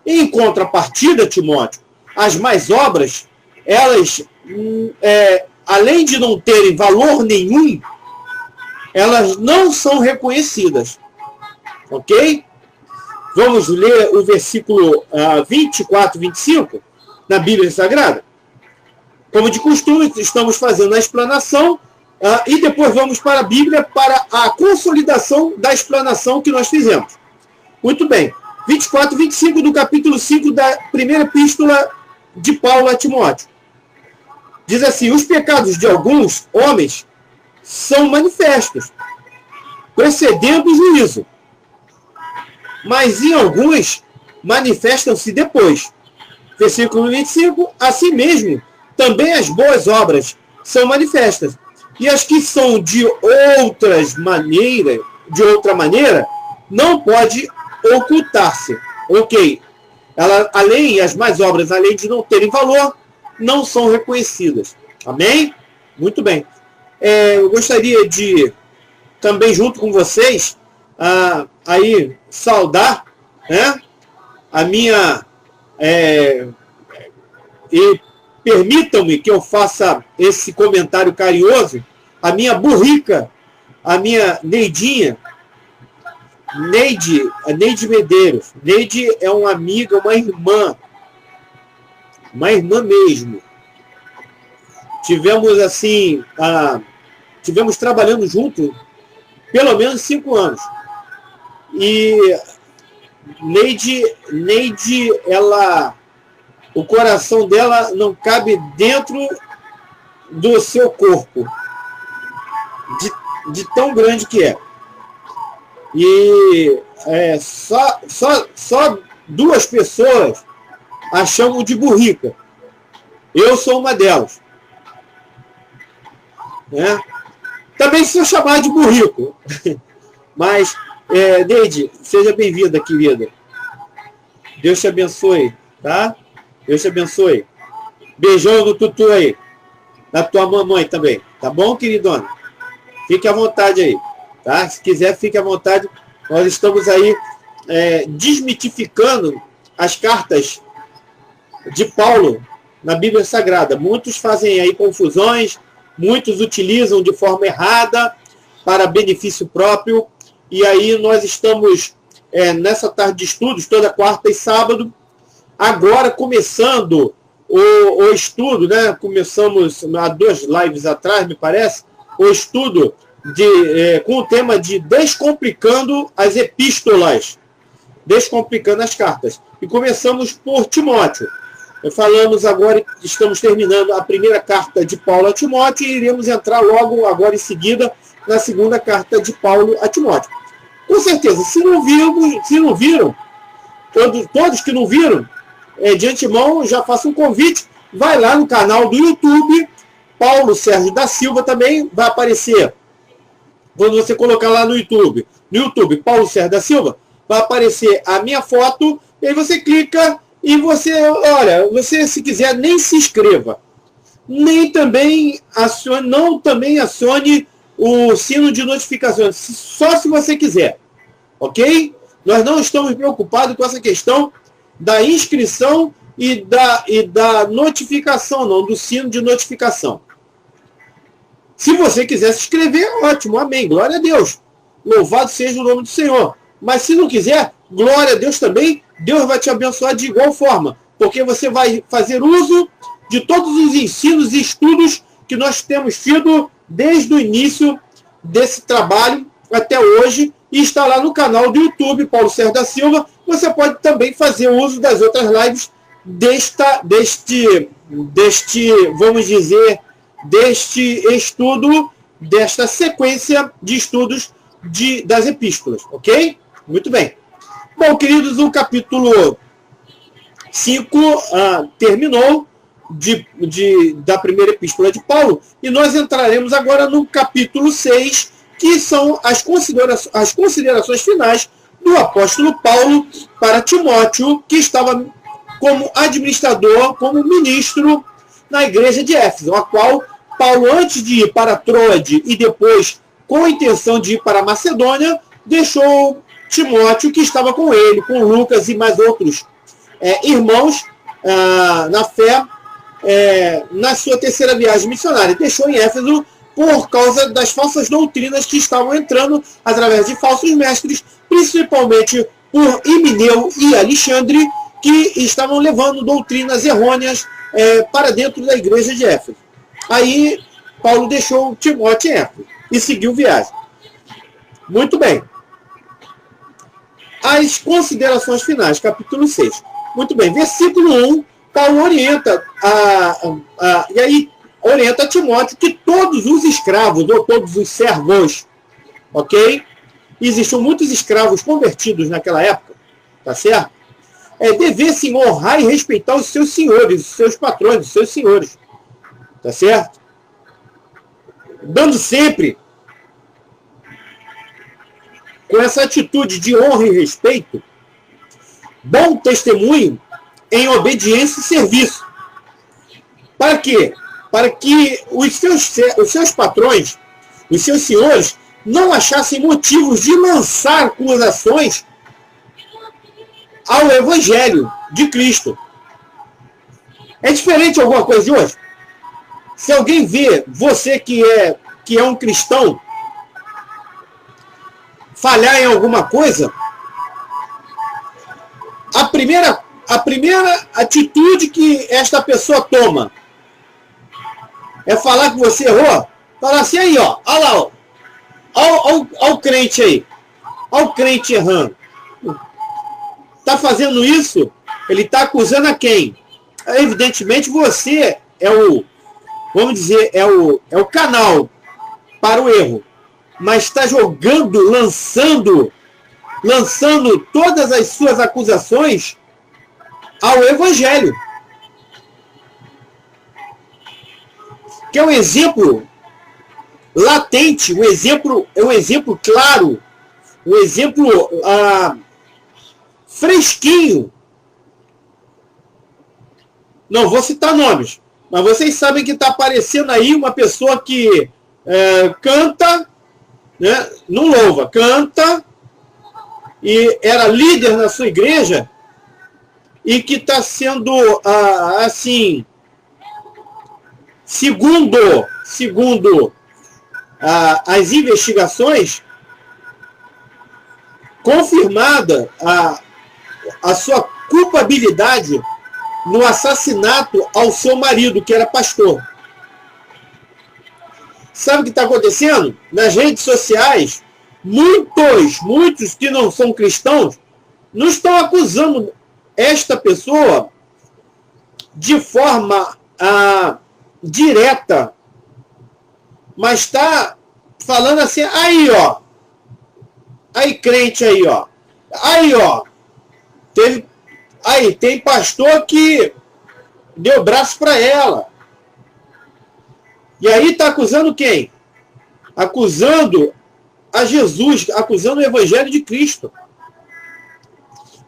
Em contrapartida, Timóteo, as más obras, elas, além de não terem valor nenhum, elas não são reconhecidas. Ok? Vamos ler o versículo 24 e 25 na Bíblia Sagrada? Como de costume, estamos fazendo a explanação e depois vamos para a Bíblia para a consolidação da explanação que nós fizemos. Muito bem. 24 e 25 do capítulo 5 da primeira epístola de Paulo a Timóteo. Diz assim: os pecados de alguns homens são manifestos, precedendo o juízo, mas em alguns manifestam-se depois. Versículo 25, assim mesmo, também as boas obras são manifestas, e as que são de outra maneira, não pode ocultar-se. Ok. As más obras, além de não terem valor, não são reconhecidas. Amém? Muito bem. Eu gostaria de, também junto com vocês, aí saudar, né, a minha... e permitam-me que eu faça esse comentário carinhoso, a minha burrica, a minha Neidinha, a Neide Medeiros. Neide é uma amiga, uma irmã mesmo. Tivemos assim, tivemos trabalhando junto pelo menos 5 anos. E Neide, o coração dela não cabe dentro do seu corpo, de tão grande que é. E só 2 pessoas a chamam de burrica. Eu sou uma delas. Né? Também sou chamado de burrico. Mas, Neide, seja bem-vinda, querida. Deus te abençoe, tá? Deus te abençoe. Beijão no tutu aí. Na tua mamãe também. Tá bom, queridona? Fique à vontade aí. Tá? Se quiser, fique à vontade. Nós estamos aí desmitificando as cartas de Paulo na Bíblia Sagrada. Muitos fazem aí confusões, muitos utilizam de forma errada para benefício próprio. E aí nós estamos nessa tarde de estudos, toda quarta e sábado, agora começando o estudo, né? Começamos há 2 lives atrás, me parece, o estudo com o tema de Descomplicando as Epístolas, Descomplicando as Cartas. E começamos por Timóteo. Falamos agora, estamos terminando a primeira carta de Paulo a Timóteo e iremos entrar logo agora em seguida na segunda carta de Paulo a Timóteo. Com certeza, se não viram, todos que não viram, de antemão, já faço um convite, vai lá no canal do YouTube, Paulo Sérgio da Silva também vai aparecer. Quando você colocar lá no YouTube, Paulo Sérgio da Silva, vai aparecer a minha foto, e aí você clica e você, olha, você se quiser nem se inscreva, nem também acione o sino de notificações, só se você quiser, ok? Nós não estamos preocupados com essa questão da inscrição e da notificação, não, do sino de notificação. Se você quiser se inscrever, ótimo, amém, glória a Deus. Louvado seja o nome do Senhor. Mas se não quiser, glória a Deus também, Deus vai te abençoar de igual forma, porque você vai fazer uso de todos os ensinos e estudos que nós temos tido desde o início desse trabalho até hoje, e está lá no canal do YouTube, Paulo Sérgio da Silva. Você pode também fazer uso das outras lives deste vamos dizer, deste estudo, desta sequência de estudos das epístolas, ok? Muito bem. Bom, queridos, o capítulo 5 terminou da primeira epístola de Paulo, e nós entraremos agora no capítulo 6, que são as considerações finais do apóstolo Paulo para Timóteo, que estava como administrador, como ministro na igreja de Éfeso, a qual Paulo, antes de ir para Troade e depois com a intenção de ir para a Macedônia, deixou Timóteo, que estava com ele, com Lucas e mais outros irmãos na fé, na sua terceira viagem missionária. Deixou em Éfeso por causa das falsas doutrinas que estavam entrando através de falsos mestres, principalmente por Himeneu e Alexandre, que estavam levando doutrinas errôneas para dentro da igreja de Éfeso. Aí Paulo deixou Timóteo em Éfeso e seguiu viagem. Muito bem. As considerações finais, capítulo 6. Muito bem, versículo 1, Paulo orienta, e aí orienta Timóteo que todos os escravos, ou todos os servos, ok? Existiam muitos escravos convertidos naquela época, tá certo? Devessem honrar e respeitar os seus senhores, os seus patrões, os seus senhores, tá certo? Dando sempre com essa atitude de honra e respeito, bom testemunho em obediência e serviço. Para quê? Para que os seus patrões, os seus senhores, não achassem motivos de lançar acusações ao Evangelho de Cristo. É diferente alguma coisa de hoje? Se alguém vê você que é um cristão falhar em alguma coisa, a primeira atitude que esta pessoa toma é falar que você errou. Falar assim, aí, ó, olha lá, ó o crente aí, olha o crente errando. Está fazendo isso, ele está acusando a quem? Evidentemente você é o, vamos dizer, é o canal para o erro, mas está jogando, lançando todas as suas acusações ao Evangelho. Que é um exemplo latente, é um exemplo claro, um exemplo fresquinho. Não vou citar nomes, mas vocês sabem que está aparecendo aí uma pessoa que canta, né, não louva, canta, e era líder na sua igreja, e que está sendo, assim, segundo as investigações, confirmada a sua culpabilidade no assassinato ao seu marido, que era pastor. Sabe o que está acontecendo? Nas redes sociais, muitos que não são cristãos não estão acusando esta pessoa de forma direta, mas está falando assim, aí, ó, aí, crente aí, ó, aí, ó, tem pastor que deu braço para ela. E aí está acusando quem? Acusando a Jesus, acusando o Evangelho de Cristo.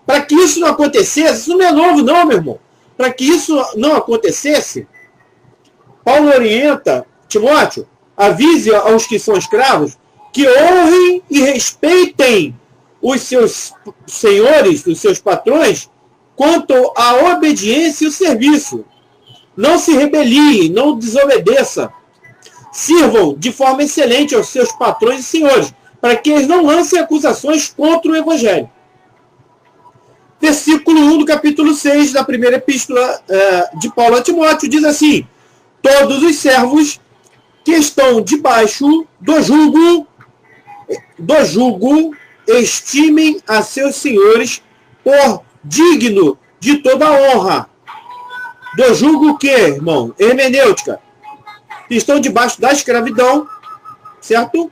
Para que isso não acontecesse, isso não é novo não, meu irmão. Para que isso não acontecesse, Paulo orienta Timóteo, avise aos que são escravos, que honrem e respeitem os seus senhores, os seus patrões, quanto à obediência e o serviço. Não se rebeliem, não desobedeça. Sirvam de forma excelente aos seus patrões e senhores, para que eles não lancem acusações contra o Evangelho. Versículo 1 do capítulo 6 da primeira epístola de Paulo a Timóteo diz assim: todos os servos que estão debaixo do jugo estimem a seus senhores por digno de toda honra. Do jugo o quê, irmão? Hermenêutica. Que estão debaixo da escravidão, certo?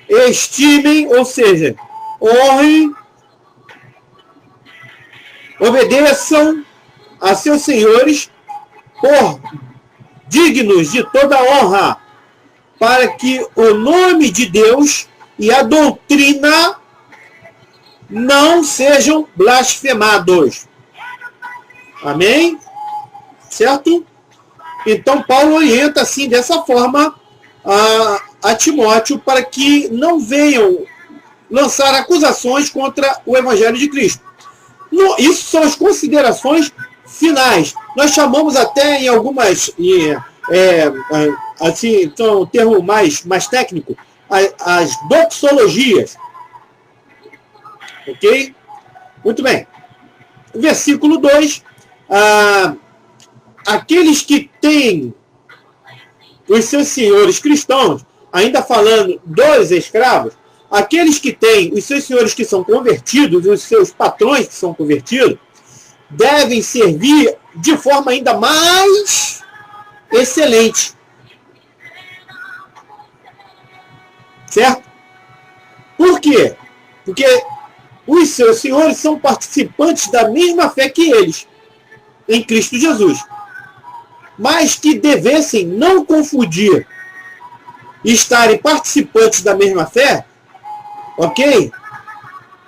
Estimem, ou seja, honrem, obedeçam a seus senhores por dignos de toda honra, para que o nome de Deus e a doutrina não sejam blasfemados. Amém? Certo? Então, Paulo orienta assim, dessa forma, a Timóteo, para que não venham lançar acusações contra o Evangelho de Cristo. Isso são as considerações finais. Nós chamamos até em algumas, assim, então, um termo mais técnico, as doxologias. Ok? Muito bem. Versículo 2. Aqueles que têm os seus senhores cristãos, ainda falando dos escravos, aqueles que têm os seus senhores que são convertidos, os seus patrões que são convertidos, devem servir de forma ainda mais excelente. Certo? Por quê? Porque os seus senhores são participantes da mesma fé que eles, em Cristo Jesus. Mas que devessem não confundir estarem participantes da mesma fé, ok?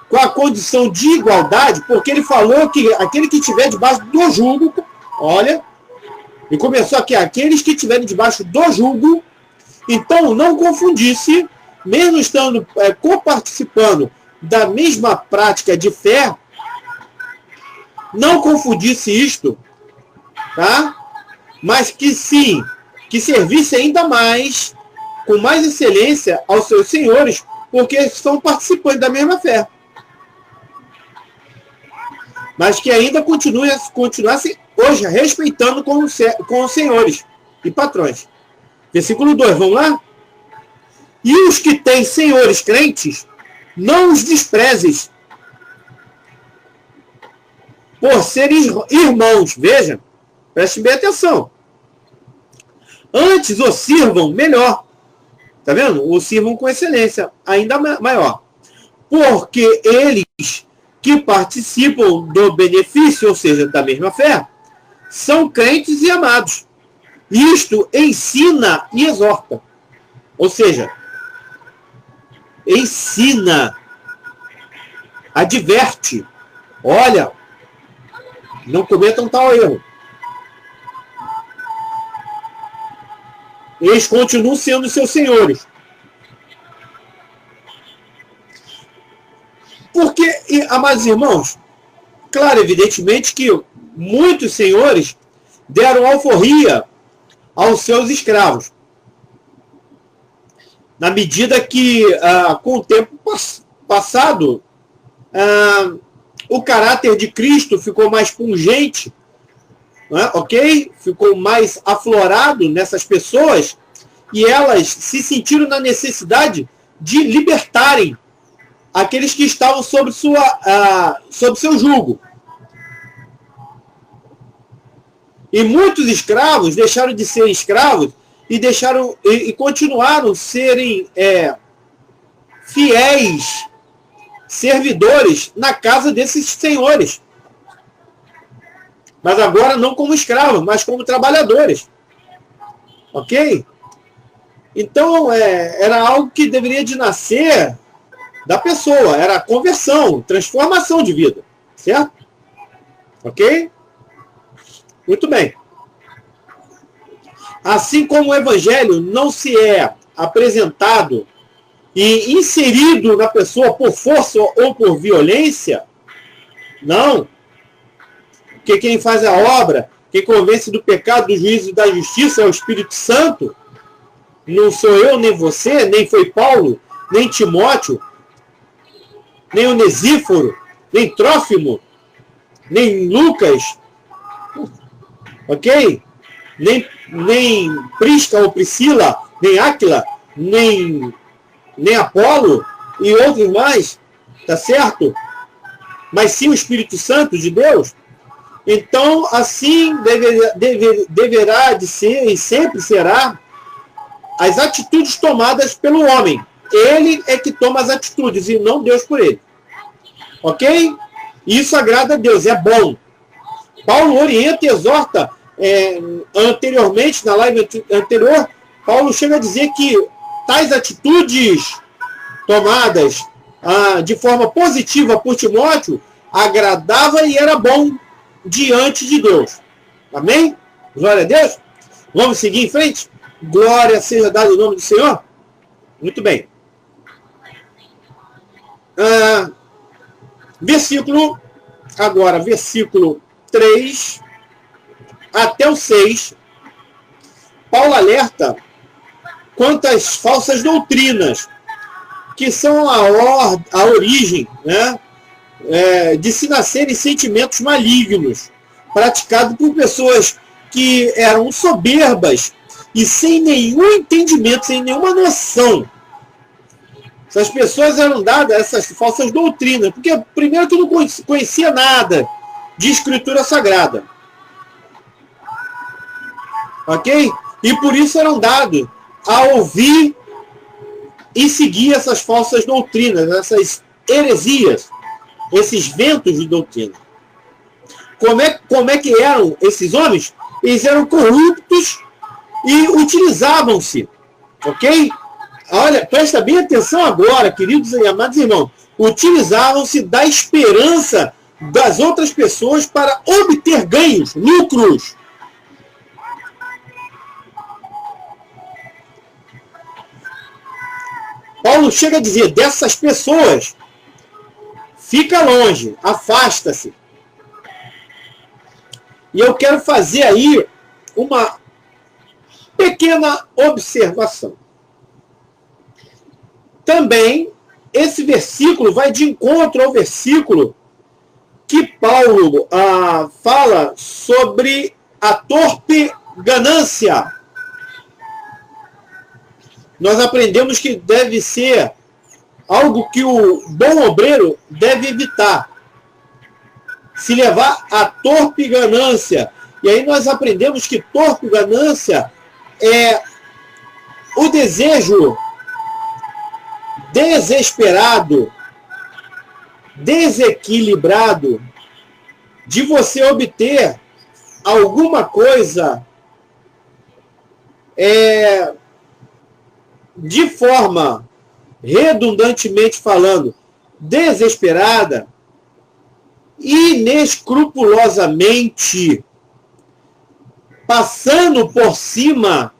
Com a condição de igualdade, porque ele falou que aquele que estiver debaixo do jugo, olha, e começou aqui, aqueles que estiverem debaixo do jugo, então não confundisse, mesmo estando coparticipando da mesma prática de fé, não confundisse isto, tá? Mas que sim, que servisse ainda mais, com mais excelência aos seus senhores, porque são participantes da mesma fé. Mas que ainda continuassem hoje respeitando com os senhores e patrões. Versículo 2, vamos lá? E os que têm senhores crentes, não os desprezes, por serem irmãos. Veja, preste bem atenção. Antes o sirvam melhor. Tá vendo? O sirvam com excelência, ainda maior. Porque eles que participam do benefício, ou seja, da mesma fé, são crentes e amados. Isto ensina e exorta. Ou seja, ensina, adverte. Olha, não cometam tal erro. Eles continuam sendo seus senhores. Porque, amados irmãos, claro, evidentemente que muitos senhores deram alforria aos seus escravos. Na medida que, com o tempo passado, o caráter de Cristo ficou mais pungente, ok? Ficou mais aflorado nessas pessoas, e elas se sentiram na necessidade de libertarem aqueles que estavam sob seu jugo. E muitos escravos deixaram de ser escravos e continuaram serem fiéis servidores na casa desses senhores. Mas agora não como escravos, mas como trabalhadores. Ok? Então, era algo que deveria de nascer da pessoa. Era conversão, transformação de vida. Certo? Ok? Muito bem. Assim como o evangelho não se é apresentado e inserido na pessoa por força ou por violência, não. Porque quem faz a obra, quem convence do pecado, do juízo e da justiça é o Espírito Santo. Não sou eu, nem você, nem foi Paulo, nem Timóteo, nem Onesíforo, nem Trófimo, nem Lucas, ok? Nem Prisca ou Priscila, nem Áquila, nem Apolo e outros mais, tá certo? Mas sim o Espírito Santo de Deus. Então, assim deverá de ser e sempre será as atitudes tomadas pelo homem. Ele é que toma as atitudes e não Deus por ele. Ok? Isso agrada a Deus, é bom. Paulo orienta e exorta, anteriormente, na live anterior, Paulo chega a dizer que tais atitudes tomadas de forma positiva por Timóteo agradava e era bom diante de Deus. Amém? Glória a Deus. Vamos seguir em frente? Glória seja dada em nome do Senhor. Muito bem. Versículo 3 até o 6. Paulo alerta quanto às falsas doutrinas, que são a origem, né, de se nascerem sentimentos malignos, praticados por pessoas que eram soberbas e sem nenhum entendimento, sem nenhuma noção. Essas pessoas eram dadas essas falsas doutrinas, porque primeiro que não conhecia nada, de escritura sagrada. Ok? E por isso eram dados a ouvir e seguir essas falsas doutrinas, essas heresias, esses ventos de doutrina. Como é que eram esses homens? Eles eram corruptos e utilizavam-se. Ok? Olha, presta bem atenção agora, queridos e amados irmãos. Utilizavam-se da esperança das outras pessoas para obter ganhos, lucros. Paulo chega a dizer, dessas pessoas, fica longe, afasta-se. E eu quero fazer aí uma pequena observação. Também, esse versículo vai de encontro ao versículo que Paulo fala sobre a torpe ganância. Nós aprendemos que deve ser algo que o bom obreiro deve evitar. Se levar à torpe ganância. E aí nós aprendemos que torpe ganância é o desejo desesperado, desequilibrado de você obter alguma coisa de forma, redundantemente falando, desesperada, inescrupulosamente, passando por cima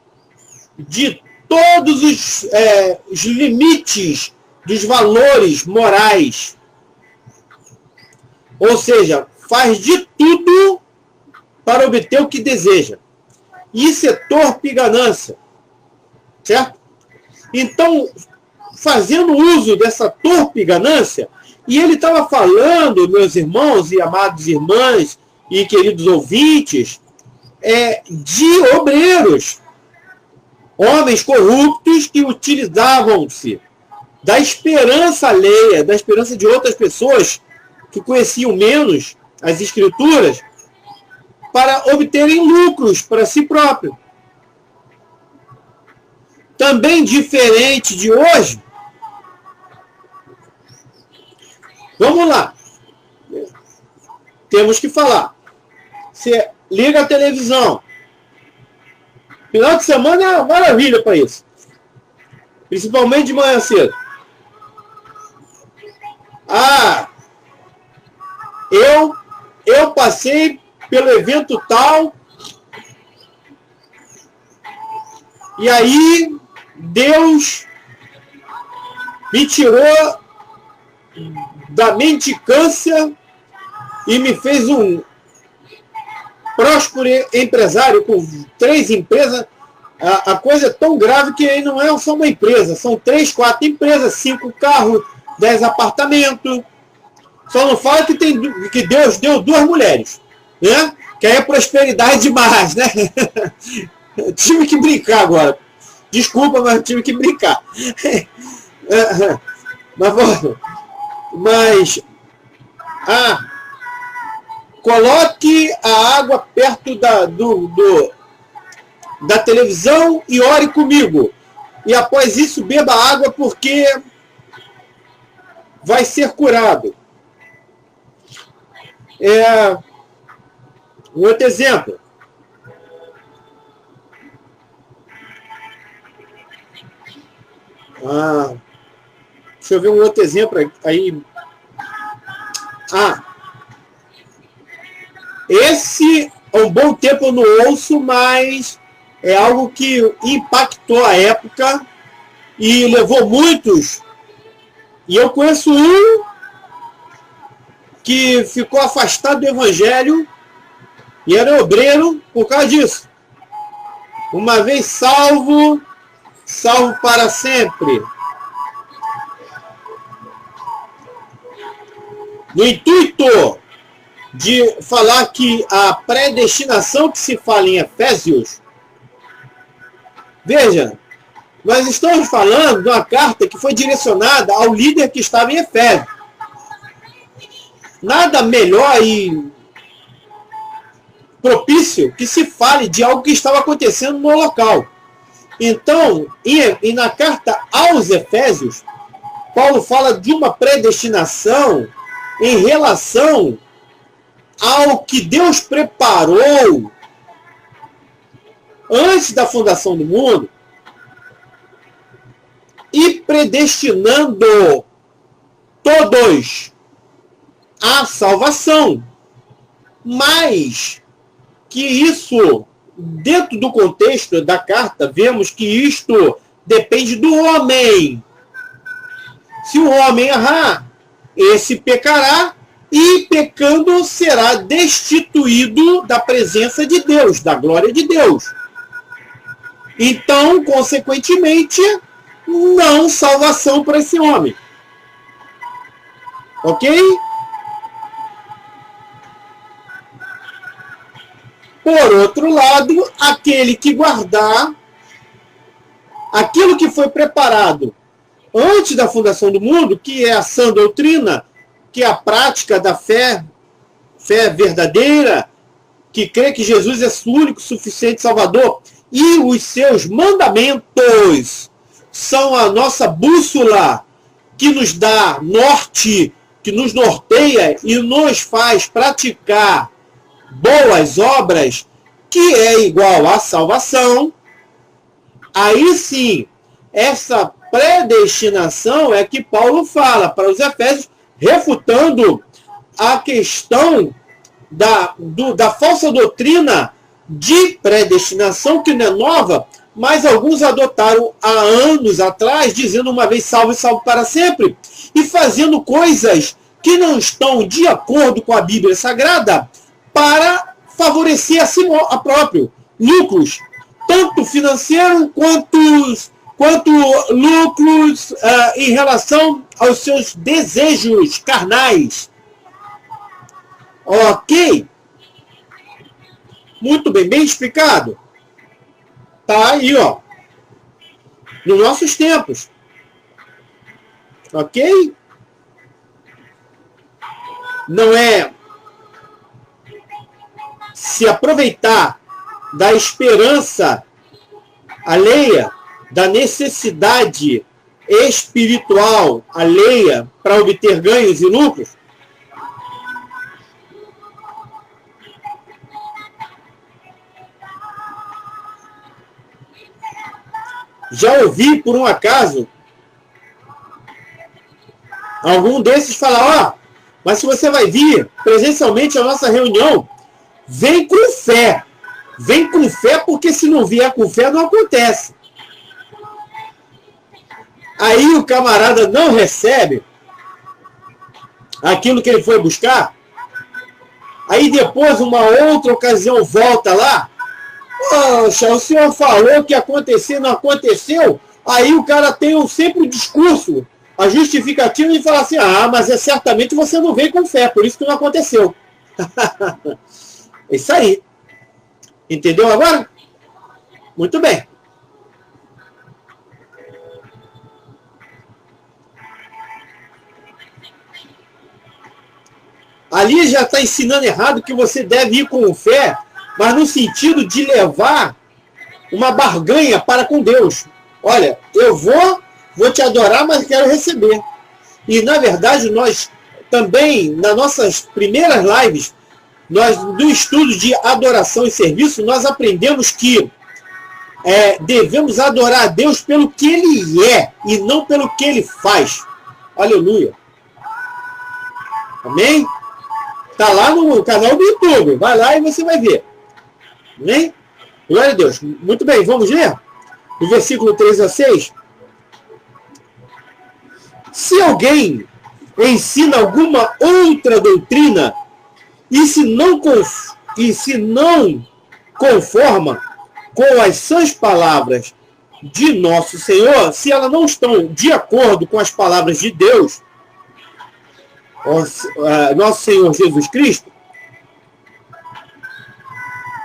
de todos os limites dos valores morais. Ou seja, faz de tudo para obter o que deseja. Isso é torpe ganância. Certo? Então, fazendo uso dessa torpe ganância, e ele estava falando, meus irmãos e amados irmãs e queridos ouvintes, de obreiros, homens corruptos que utilizavam-se da esperança alheia, da esperança de outras pessoas que conheciam menos as Escrituras, para obterem lucros para si próprio. Também diferente de hoje. Vamos lá. Temos que falar. Você liga a televisão. Final de semana é uma maravilha para isso. Principalmente de manhã cedo. Eu passei pelo evento tal. E aí, Deus me tirou da mendicância e me fez um próspero empresário com 3 empresas. A coisa é tão grave que aí não é só uma empresa, são 3, 4 empresas, 5 carros, 10 apartamentos. Só não fala que Deus deu 2 mulheres, né? Que aí é prosperidade demais, né? Eu tive que brincar agora. Desculpa, mas eu tive que brincar. Mas coloque a água perto da televisão e ore comigo. E após isso, beba água, porque vai ser curado. Um outro exemplo. Deixa eu ver um outro exemplo aí. Esse há um bom tempo eu não ouço, mas é algo que impactou a época e levou muitos. E eu conheço um que ficou afastado do evangelho e era obreiro por causa disso. Uma vez salvo, salvo para sempre. No intuito de falar que a predestinação que se fala em Efésios, veja, nós estamos falando de uma carta que foi direcionada ao líder que estava em Efésios. Nada melhor e propício que se fale de algo que estava acontecendo no local. Então, e na carta aos Efésios, Paulo fala de uma predestinação em relação ao que Deus preparou antes da fundação do mundo e predestinando todos à salvação. Mas que isso, dentro do contexto da carta, vemos que isto depende do homem. Se o homem errar, esse pecará, e pecando será destituído da presença de Deus, da glória de Deus. Então, consequentemente, não salvação para esse homem. Ok? Por outro lado, aquele que guardar aquilo que foi preparado antes da fundação do mundo, que é a sã doutrina, que é a prática da fé verdadeira, que crê que Jesus é o único suficiente Salvador, e os seus mandamentos são a nossa bússola que nos dá norte, que nos norteia e nos faz praticar boas obras, que é igual à salvação. Aí sim, essa predestinação é que Paulo fala para os Efésios, refutando a questão da falsa doutrina de predestinação, que não é nova, mas alguns adotaram há anos atrás, dizendo uma vez salvo e salvo para sempre, e fazendo coisas que não estão de acordo com a Bíblia Sagrada para favorecer a si próprio lucros, tanto financeiros quanto lucros em relação aos seus desejos carnais. Ok? Muito bem, bem explicado. Tá aí, ó. Nos nossos tempos. Ok? Não é se aproveitar da esperança alheia, da necessidade espiritual alheia para obter ganhos e lucros. Já ouvi, por um acaso, algum desses falar, mas se você vai vir presencialmente à nossa reunião, vem com fé. Vem com fé, porque se não vier com fé, não acontece. Aí o camarada não recebe aquilo que ele foi buscar. Aí depois, uma outra ocasião, volta lá. Poxa, o senhor falou que ia acontecer, não aconteceu. Aí o cara tem sempre o discurso, a justificativa de falar assim, mas certamente você não veio com fé, por isso que não aconteceu. É isso aí. Entendeu agora? Muito bem. Ali já está ensinando errado que você deve ir com fé, mas no sentido de levar uma barganha para com Deus. Olha, eu vou te adorar, mas quero receber. E, na verdade, nós também, nas nossas primeiras lives, do estudo de adoração e serviço, nós aprendemos que devemos adorar a Deus pelo que Ele é e não pelo que Ele faz. Aleluia. Amém? Está lá no canal do YouTube. Vai lá e você vai ver. Amém? Glória a Deus. Muito bem, vamos ler? Do versículo 3 a 6. Se alguém ensina alguma outra doutrina e se não conforma com as sãs palavras de nosso Senhor, se elas não estão de acordo com as palavras de Deus, nosso Senhor Jesus Cristo,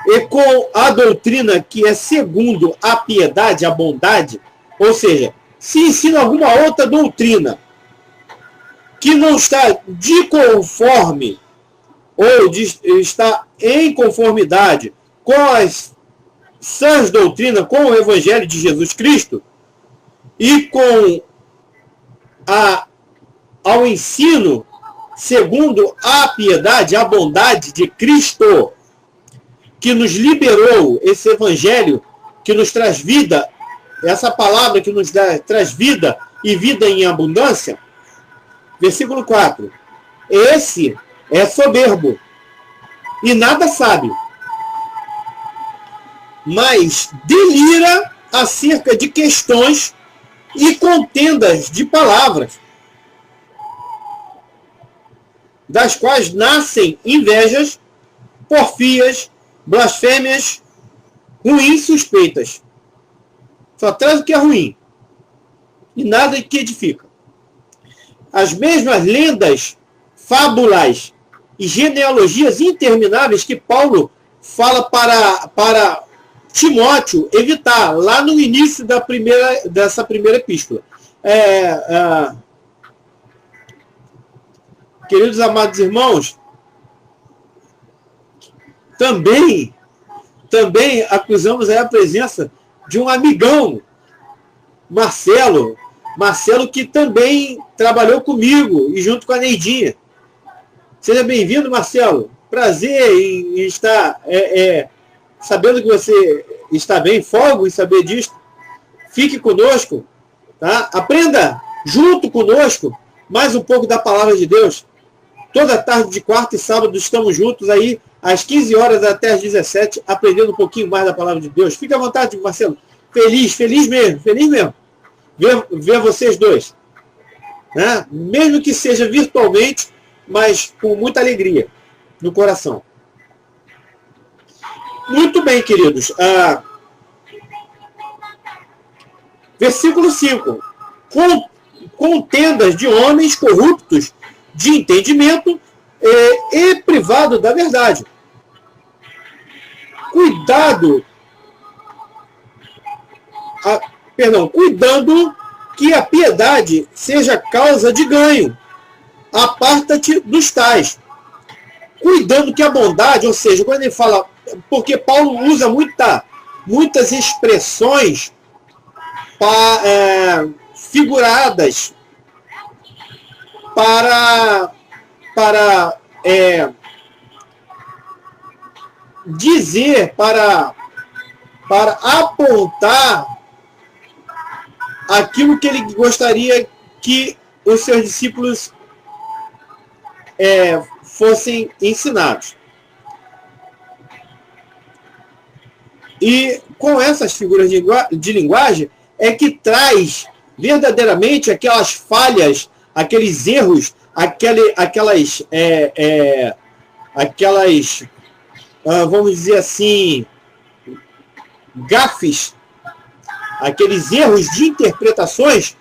e com a doutrina que é segundo a piedade, a bondade, ou seja, se ensina alguma outra doutrina que não está de conforme ou está em conformidade com as sãs doutrinas, com o Evangelho de Jesus Cristo e com ao ensino segundo a piedade, a bondade de Cristo, que nos liberou, esse Evangelho que nos traz vida, essa palavra que nos traz vida e vida em abundância. Versículo 4. Esse é soberbo e nada sabe, mas delira acerca de questões e contendas de palavras, das quais nascem invejas, porfias, blasfêmias, ruins suspeitas. Só traz o que é ruim e nada que edifica. As mesmas lendas, fábulas e genealogias intermináveis que Paulo fala para Timóteo evitar, lá no início dessa primeira epístola. Queridos amados irmãos, também acusamos aí a presença de um amigão, Marcelo, que também trabalhou comigo e junto com a Neidinha. Seja bem-vindo, Marcelo. Prazer em estar sabendo que você está bem, folgo em saber disso. Fique conosco, tá? Aprenda junto conosco mais um pouco da palavra de Deus. Toda tarde de quarta e sábado estamos juntos aí, às 15 horas até às 17, aprendendo um pouquinho mais da palavra de Deus. Fique à vontade, Marcelo. Feliz mesmo ver vocês dois. Né? Mesmo que seja virtualmente, mas com muita alegria no coração. Muito bem, queridos. Versículo 5. Contendas de homens corruptos de entendimento e privado da verdade. Cuidando que a piedade seja causa de ganho. Aparta-te dos tais. Cuidando que a bondade, ou seja, quando ele fala, porque Paulo usa muitas expressões figuradas para dizer, para apontar aquilo que ele gostaria que os seus discípulos fossem ensinados. E com essas figuras de linguagem é que traz verdadeiramente aquelas falhas, aqueles erros, aquelas vamos dizer assim, gafes, aqueles erros de interpretações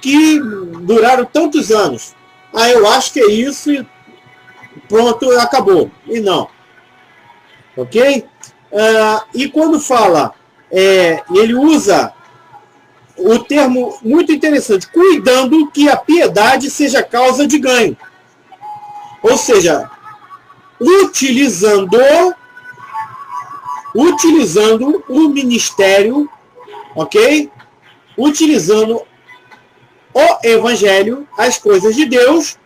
que duraram tantos anos. Eu acho que é isso e pronto, acabou. E não. Ok? E quando fala, ele usa o termo muito interessante, cuidando que a piedade seja causa de ganho. Ou seja, utilizando o ministério, ok? Utilizando o evangelho, as coisas de Deus,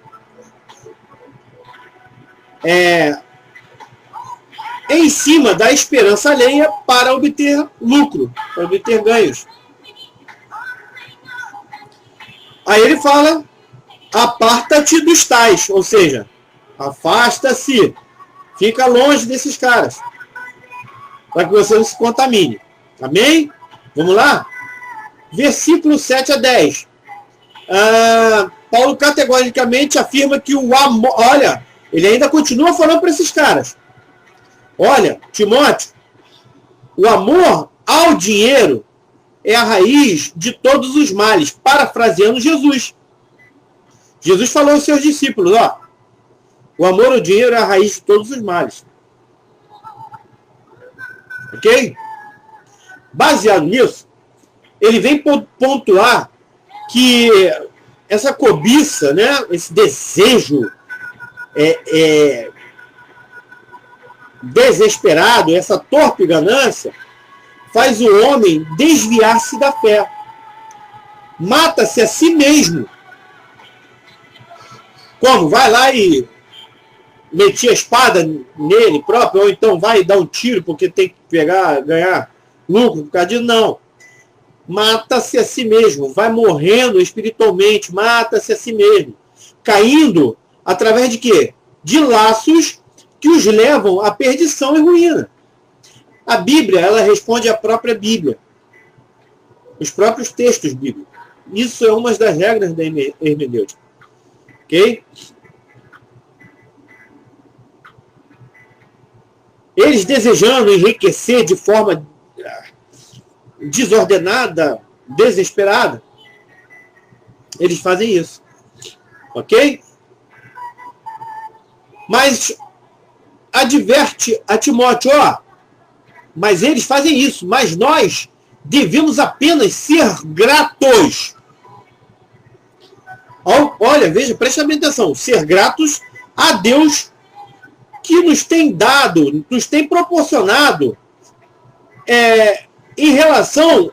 em cima da esperança alheia para obter lucro, para obter ganhos. Aí ele fala, aparta-te dos tais, ou seja, afasta-se, fica longe desses caras, para que você não se contamine. Amém? Vamos lá? Versículo 7 a 10. Paulo categoricamente afirma que o amor... Olha, ele ainda continua falando para esses caras. Olha, Timóteo, o amor ao dinheiro é a raiz de todos os males, parafraseando Jesus. Jesus falou aos seus discípulos, o amor ao dinheiro é a raiz de todos os males. Ok? Baseado nisso, ele vem pontuar que essa cobiça, né, esse desejo desesperado, essa torpe ganância, faz o homem desviar-se da fé. Mata-se a si mesmo. Como? Vai lá e meter a espada nele próprio, ou então vai dar um tiro porque tem que ganhar lucro por causa disso? Não. Mata-se a si mesmo. Vai morrendo espiritualmente. Mata-se a si mesmo. Caindo através de quê? De laços que os levam à perdição e ruína. A Bíblia, ela responde à própria Bíblia. Os próprios textos bíblicos. Isso é uma das regras da hermenêutica. Ok? Eles desejando enriquecer de forma desordenada, desesperada, eles fazem isso. Ok? Mas adverte a Timóteo, mas eles fazem isso, mas nós devemos apenas ser gratos. Olha, veja, preste atenção, ser gratos a Deus que nos tem dado, nos tem proporcionado em relação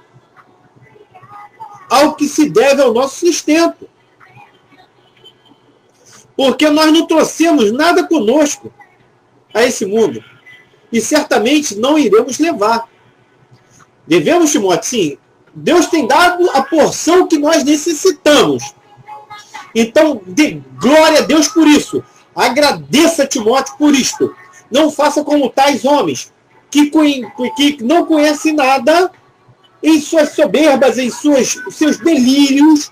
ao que se deve ao nosso sustento. Porque nós não trouxemos nada conosco a esse mundo. E certamente não iremos levar. Devemos, Timóteo, sim. Deus tem dado a porção que nós necessitamos. Então, dê glória a Deus por isso. Agradeça, Timóteo, por isto. Não faça como tais homens que não conhecem nada em suas soberbas, em seus delírios,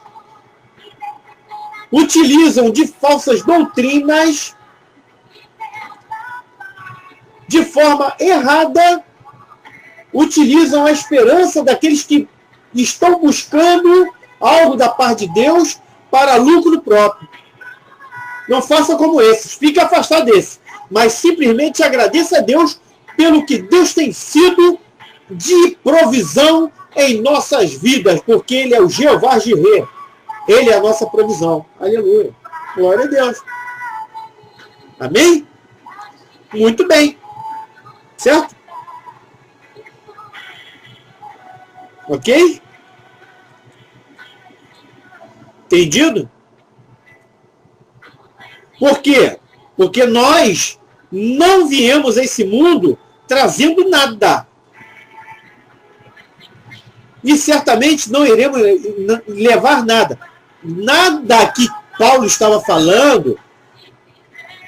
utilizam de falsas doutrinas de forma errada, utilizam a esperança daqueles que estão buscando algo da parte de Deus para lucro próprio. Não faça como esses, fique afastado desses, mas simplesmente agradeça a Deus pelo que Deus tem sido de provisão em nossas vidas, porque Ele é o Jeová Jireh. Ele é a nossa provisão. Aleluia. Glória a Deus. Amém? Muito bem. Certo? Ok? Entendido? Por quê? Porque nós não viemos a esse mundo trazendo nada. E certamente não iremos levar nada. Nada que Paulo estava falando.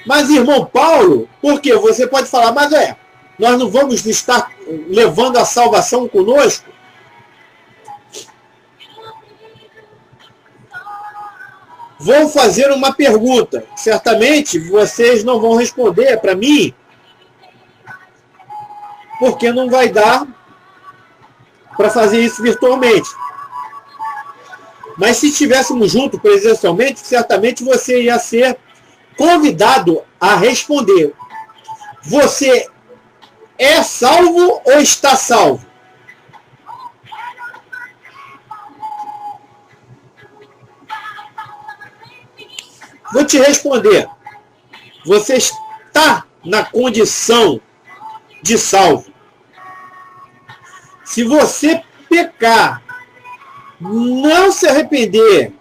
Mas, irmão Paulo, por quê? Você pode falar, mas nós não vamos estar levando a salvação conosco? Vou fazer uma pergunta. Certamente vocês não vão responder para mim, porque não vai dar para fazer isso virtualmente. Mas se estivéssemos juntos presencialmente, certamente você ia ser convidado a responder. Você é salvo ou está salvo? Vou te responder. Você está na condição de salvo. Se você pecar, não se arrepender,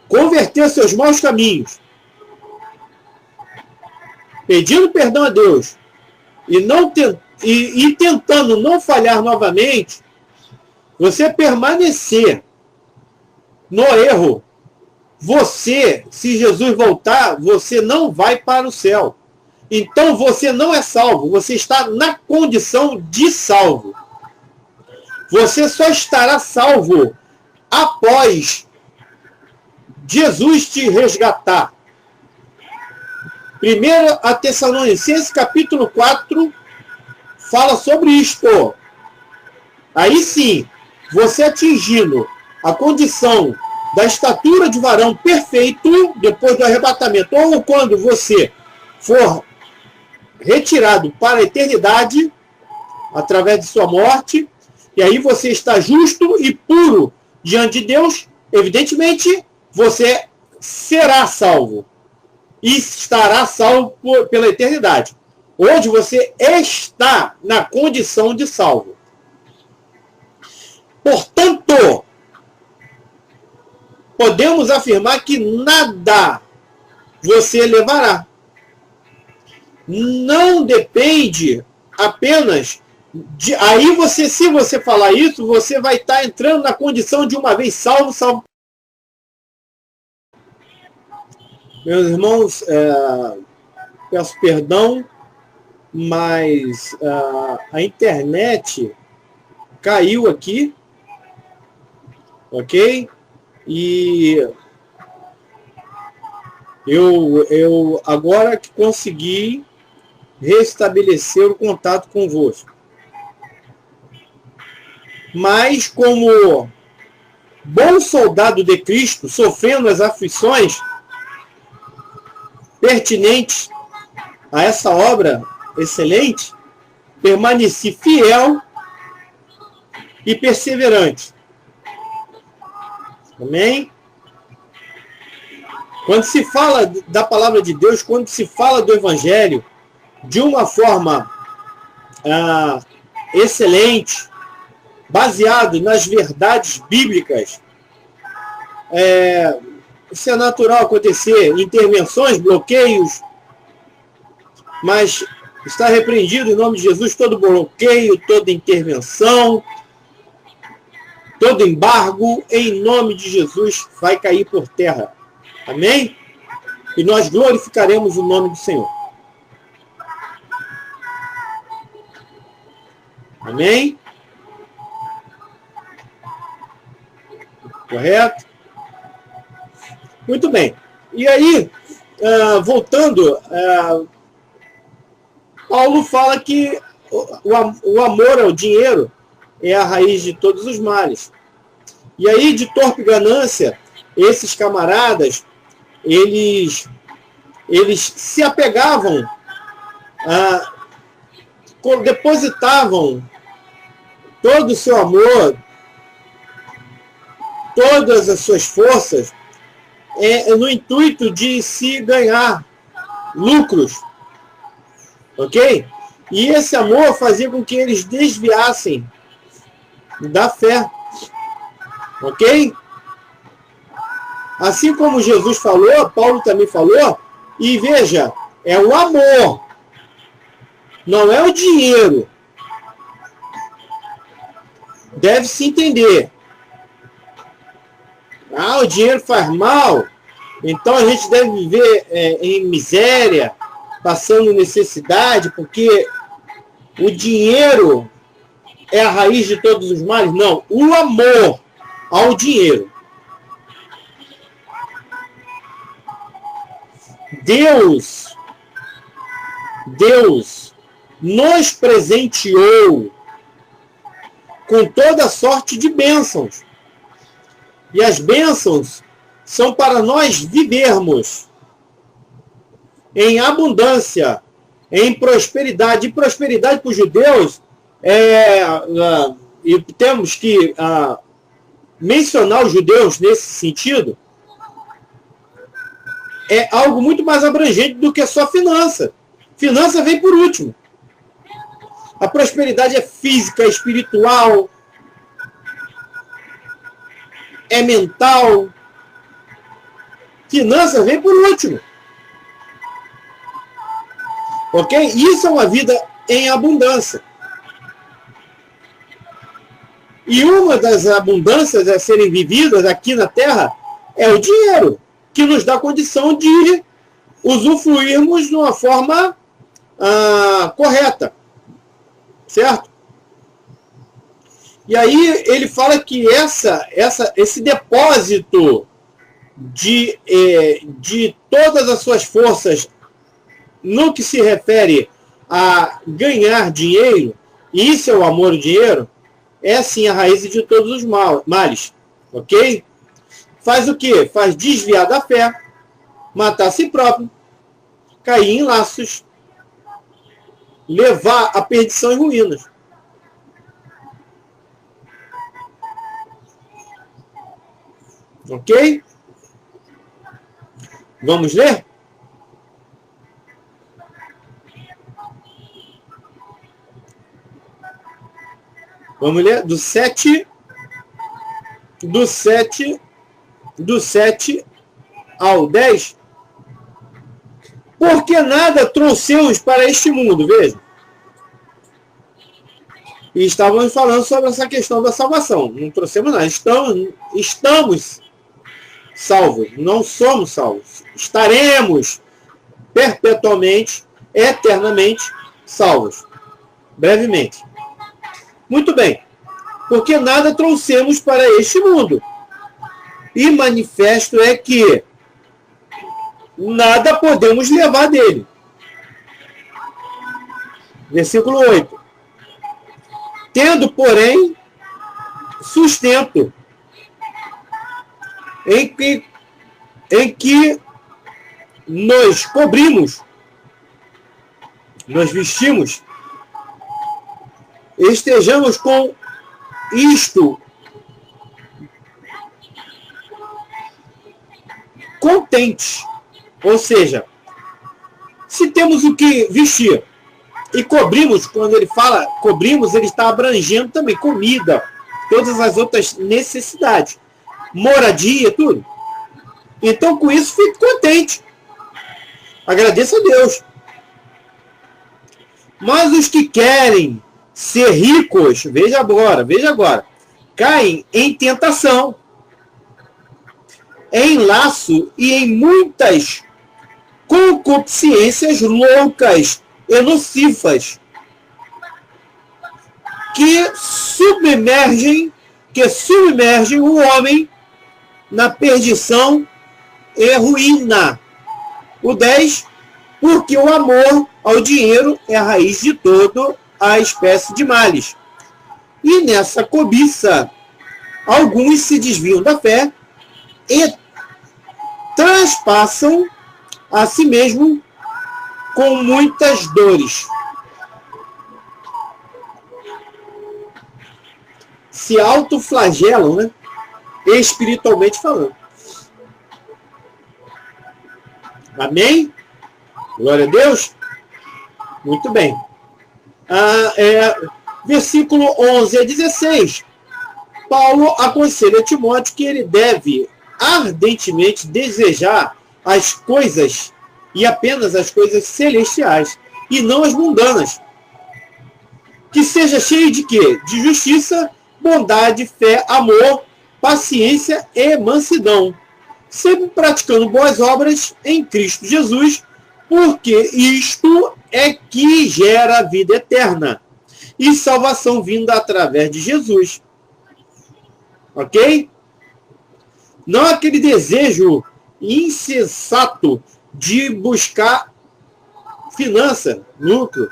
converter seus maus caminhos, pedindo perdão a Deus e tentando não falhar novamente, você permanecer no erro, se Jesus voltar, você não vai para o céu. Então você não é salvo, você está na condição de salvo. Você só estará salvo após Jesus te resgatar. 1 Tessalonicenses capítulo 4 fala sobre isto. Aí sim, você atingindo a condição da estatura de varão perfeito depois do arrebatamento, ou quando você for retirado para a eternidade através de sua morte, e aí você está justo e puro diante de Deus, evidentemente você será salvo. e estará salvo pela eternidade. Onde você está na condição de salvo. Portanto, podemos afirmar que nada você levará. Não depende apenas de... Aí você, se você falar isso, você vai estar entrando na condição de uma vez salvo, salvo. Meus irmãos, peço perdão, mas a internet caiu aqui, ok? E eu agora que consegui restabelecer o contato convosco. Mas como bom soldado de Cristo, sofrendo as aflições pertinentes a essa obra excelente, permaneci fiel e perseverante. Amém? Quando se fala da palavra de Deus, quando se fala do Evangelho de uma forma excelente, baseado nas verdades bíblicas, isso é natural acontecer, intervenções, bloqueios, mas está repreendido em nome de Jesus todo bloqueio, toda intervenção, todo embargo, em nome de Jesus, vai cair por terra. Amém? E nós glorificaremos o nome do Senhor. Amém? Correto? Muito bem. E aí, voltando, Paulo fala que o amor ao dinheiro é a raiz de todos os males. E aí, de torpe ganância, esses camaradas, eles se apegavam, depositavam todo o seu amor, todas as suas forças, no intuito de se ganhar lucros. Ok? E esse amor fazia com que eles desviassem da fé. Ok? Assim como Jesus falou, Paulo também falou, e veja, é o amor, não é o dinheiro. Deve-se entender. O dinheiro faz mal, então a gente deve viver em miséria, passando necessidade, porque o dinheiro é a raiz de todos os males. Não, o amor ao dinheiro. Deus nos presenteou com toda sorte de bênçãos. E as bênçãos são para nós vivermos em abundância, em prosperidade. E prosperidade para os judeus, e temos que mencionar os judeus nesse sentido, é algo muito mais abrangente do que só finança. Finança vem por último. A prosperidade é física, é espiritual, é mental. Finança vem por último. Ok? Isso é uma vida em abundância. E uma das abundâncias a serem vividas aqui na Terra é o dinheiro, que nos dá condição de usufruirmos de uma forma correta. Certo? E aí ele fala que esse depósito de todas as suas forças no que se refere a ganhar dinheiro, e isso é o amor ao dinheiro, é sim a raiz de todos os males. Ok? Faz o quê? Faz desviar da fé, matar a si próprio, cair em laços, levar a perdição e ruínas. Ok? Vamos ler? Vamos ler do 7 ao 10. Porque nada trouxemos para este mundo, veja. E estávamos falando sobre essa questão da salvação. Não trouxemos nada. Estamos salvos. Não somos salvos. Estaremos perpetuamente, eternamente salvos. Brevemente. Muito bem. Porque nada trouxemos para este mundo. E manifesto é que nada podemos levar dele. Versículo 8. Tendo, porém, sustento em que nos cobrimos, nos vestimos, estejamos com isto contentes. Ou seja, se temos o que vestir e cobrimos, quando ele fala cobrimos, ele está abrangendo também comida, todas as outras necessidades, moradia, tudo. Então, com isso, fique contente. Agradeça a Deus. Mas os que querem ser ricos, veja agora, caem em tentação, em laço e em muitas concupiscências loucas e nocivas, que submergem o homem na perdição e ruína. O 10, porque o amor ao dinheiro é a raiz de toda a espécie de males. E nessa cobiça, alguns se desviam da fé e transpassam a si mesmo com muitas dores. Se autoflagelam, né? Espiritualmente falando. Amém? Glória a Deus. Muito bem. Versículo 11 a 16. Paulo aconselha Timóteo que ele deve ardentemente desejar as coisas e apenas as coisas celestiais e não as mundanas. Que seja cheio de quê? De justiça, bondade, fé, amor, paciência e mansidão, sempre praticando boas obras em Cristo Jesus, porque isto é que gera vida eterna e salvação vinda através de Jesus. Ok? Não aquele desejo insensato de buscar finança, lucro,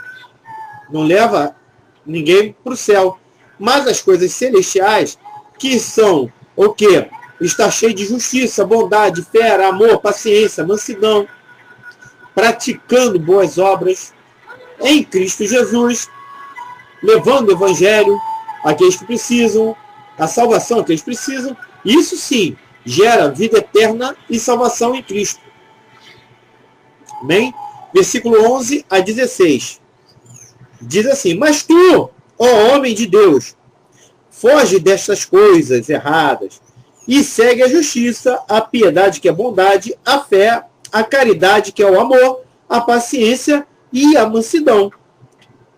não leva ninguém para o céu. Mas as coisas celestiais, que são o quê? Está cheio de justiça, bondade, fé, amor, paciência, mansidão, praticando boas obras em Cristo Jesus, levando o evangelho àqueles que precisam, a salvação àqueles que precisam. Isso sim gera vida eterna e salvação em Cristo. Amém? Versículo 11 a 16. Diz assim: mas tu, ó homem de Deus, foge destas coisas erradas e segue a justiça, a piedade, que é bondade, a fé, a caridade, que é o amor, a paciência e a mansidão.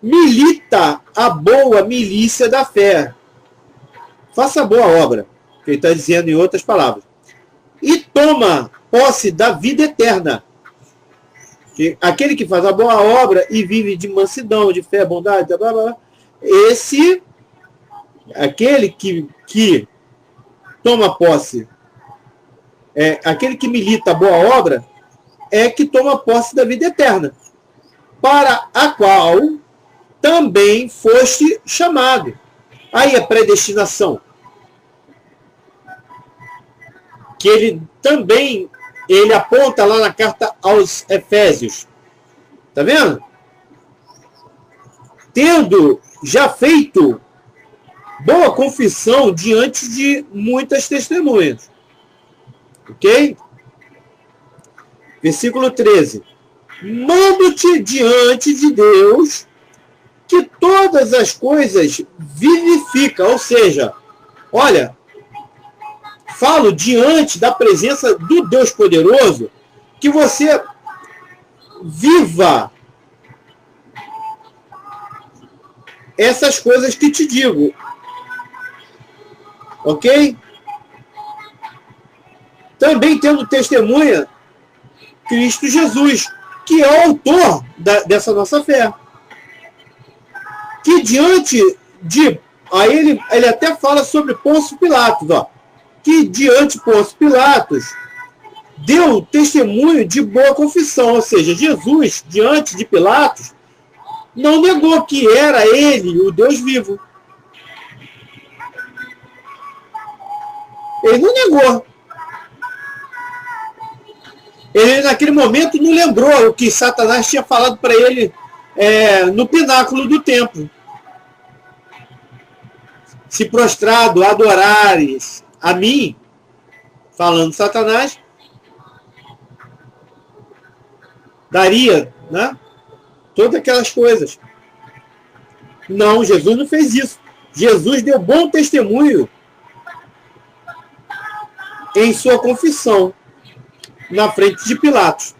Milita a boa milícia da fé. Faça a boa obra, que ele está dizendo em outras palavras. E toma posse da vida eterna. Que aquele que faz a boa obra e vive de mansidão, de fé, bondade, blá, blá, blá, aquele que toma posse, aquele que milita a boa obra, é que toma posse da vida eterna, para a qual também foste chamado. Aí a predestinação, que ele aponta lá na carta aos Efésios. Tá vendo? Tendo já feito boa confissão diante de muitas testemunhas. Ok? Versículo 13. Mando-te diante de Deus, que todas as coisas vivifica, ou seja, olha, falo diante da presença do Deus poderoso, que você viva essas coisas que te digo, ok? Também tendo testemunha Cristo Jesus, que é o autor dessa nossa fé. Que diante de... Aí ele até fala sobre Pôncio Pilatos, ó. Que diante de Pôncio Pilatos deu testemunho de boa confissão, ou seja, Jesus, diante de Pilatos, não negou que era ele o Deus vivo. Ele não negou. Ele, naquele momento, não lembrou o que Satanás tinha falado para ele no pináculo do templo. Se prostrado, adorares a mim, falando Satanás, daria, né, todas aquelas coisas. Não, Jesus não fez isso. Jesus deu bom testemunho em sua confissão na frente de Pilatos.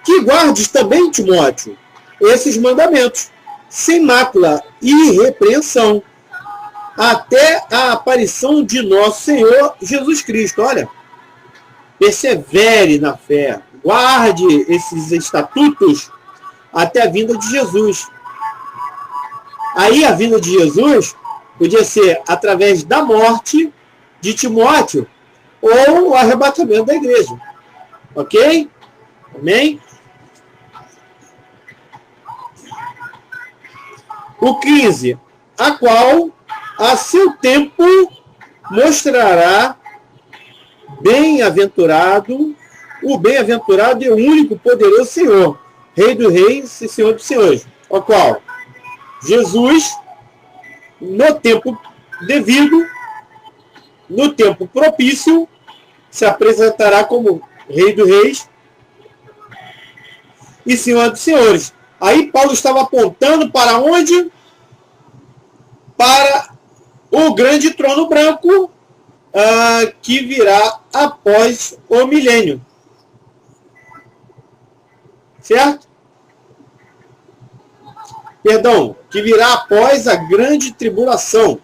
Que guardes também, Timóteo, esses mandamentos, sem mácula e irrepreensão, até a aparição de nosso Senhor Jesus Cristo. Olha, persevere na fé, guarde esses estatutos até a vinda de Jesus. Aí a vinda de Jesus podia ser através da morte de Timóteo ou o arrebatamento da igreja. Ok? Amém? O 15. A qual a seu tempo mostrará bem-aventurado, o bem-aventurado e o único poderoso Senhor, Rei dos Reis e Senhor dos Senhores, o qual Jesus, no tempo devido, no tempo propício, se apresentará como Rei dos Reis e Senhor dos Senhores. Aí Paulo estava apontando para onde? Para o grande trono branco que virá após o milênio. Certo? Perdão, que virá após a grande tribulação.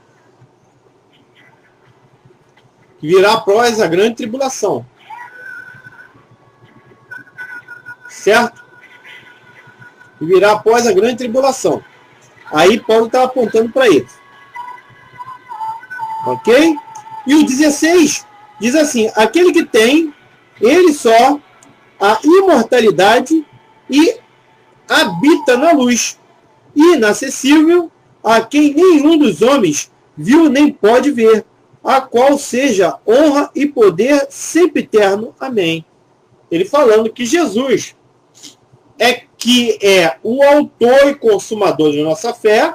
Que virá após a grande tribulação. Certo? Que virá após a grande tribulação. Aí Paulo está apontando para isso. Ok? E o 16 diz assim: aquele que tem, ele só, a imortalidade e habita na luz, inacessível, a quem nenhum dos homens viu nem pode ver, a qual seja honra e poder sempre eterno. Amém. Ele falando que Jesus que é o autor e consumador de nossa fé,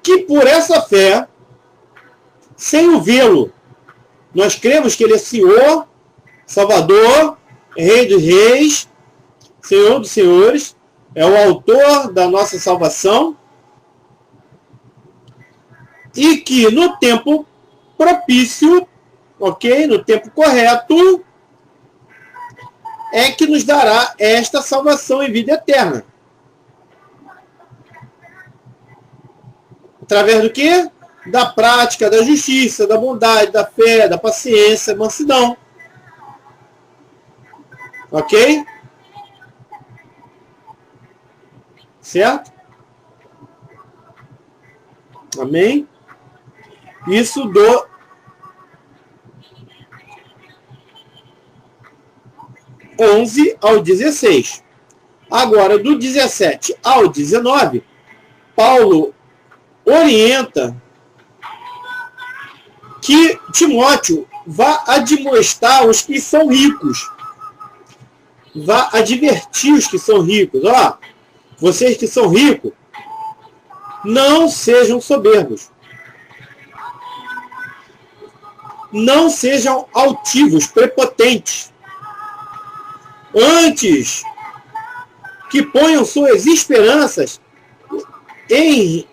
que por essa fé, sem o vê-lo, nós cremos que ele é Senhor, Salvador, Rei dos Reis, Senhor dos Senhores, é o autor da nossa salvação, e que no tempo propício, ok, no tempo correto, é que nos dará esta salvação e vida eterna. Através do quê? Da prática, da justiça, da bondade, da fé, da paciência, mansidão. Ok? Certo? Amém? Isso do 11 ao 16. Agora, do 17 ao 19, Paulo orienta que Timóteo vá admoestar os que são ricos. Vá advertir os que são ricos. Ó, vocês que são ricos, não sejam soberbos. Não sejam altivos, prepotentes. Antes, que ponham suas esperanças em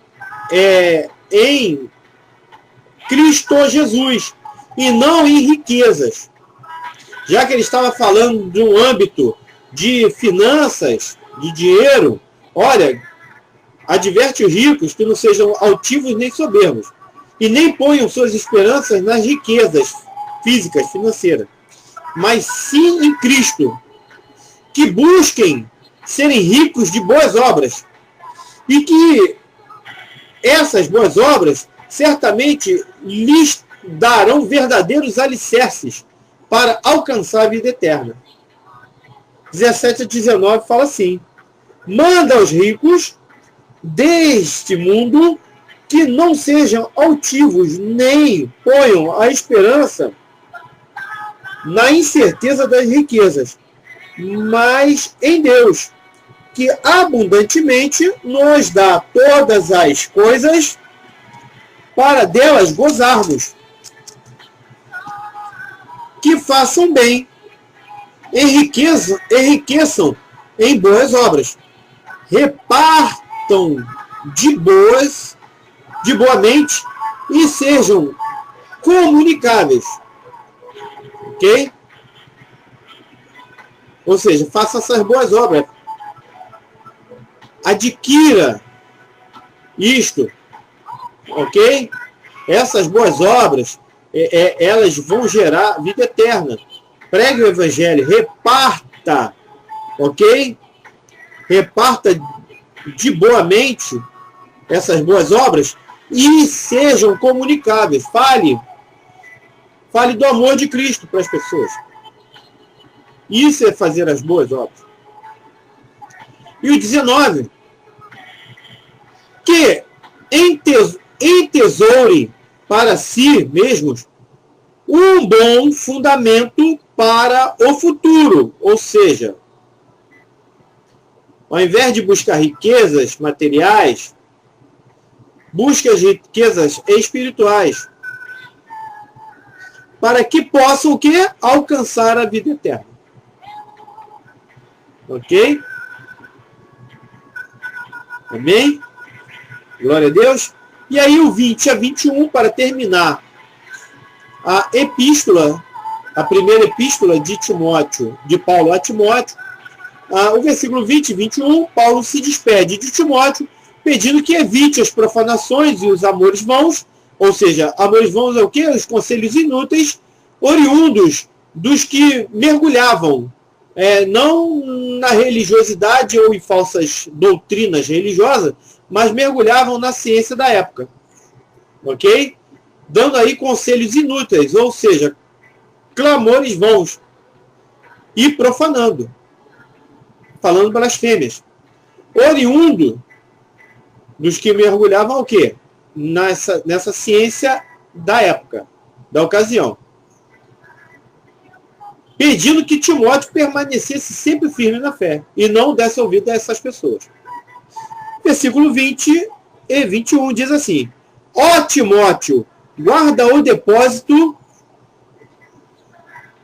Cristo Jesus e não em riquezas. Já que ele estava falando de um âmbito de finanças, de dinheiro, olha, adverte os ricos que não sejam altivos nem soberbos, e nem ponham suas esperanças nas riquezas físicas, financeiras, mas sim em Cristo, que busquem serem ricos de boas obras, e que essas boas obras certamente lhes darão verdadeiros alicerces para alcançar a vida eterna. 17 a 19 fala assim: manda aos ricos deste mundo que não sejam altivos, nem ponham a esperança na incerteza das riquezas, mas em Deus, que abundantemente nos dá todas as coisas para delas gozarmos. Que façam bem, enriqueçam em boas obras, repartam de boamente e sejam comunicáveis. Ok? Ou seja, faça essas boas obras. Adquira isto. Ok? Essas boas obras, elas vão gerar vida eterna. Pregue o evangelho, reparta, ok? Reparta de boamente essas boas obras e sejam comunicáveis. Fale do amor de Cristo para as pessoas. Isso é fazer as boas obras. E o 19, que entesoure para si mesmos um bom fundamento para o futuro. Ou seja, ao invés de buscar riquezas materiais, busque as riquezas espirituais, para que possam o quê? Alcançar a vida eterna. Ok? Amém? Glória a Deus. E aí o 20 a 21, para terminar a epístola, a primeira epístola de Timóteo, de Paulo a Timóteo, o versículo 20 e 21, Paulo se despede de Timóteo, pedindo que evite as profanações e os amores vãos, ou seja, amores vãos é o quê? Os conselhos inúteis, oriundos dos que mergulhavam, não na religiosidade ou em falsas doutrinas religiosas, mas mergulhavam na ciência da época. Ok? Dando aí conselhos inúteis, ou seja, clamores vãos, e profanando, falando blasfêmias. Oriundo dos que mergulhavam o quê? Nessa ciência da época, da ocasião. Pedindo que Timóteo permanecesse sempre firme na fé e não desse ouvido a essas pessoas. Versículo 20 e 21 diz assim: ó Timóteo, guarda o depósito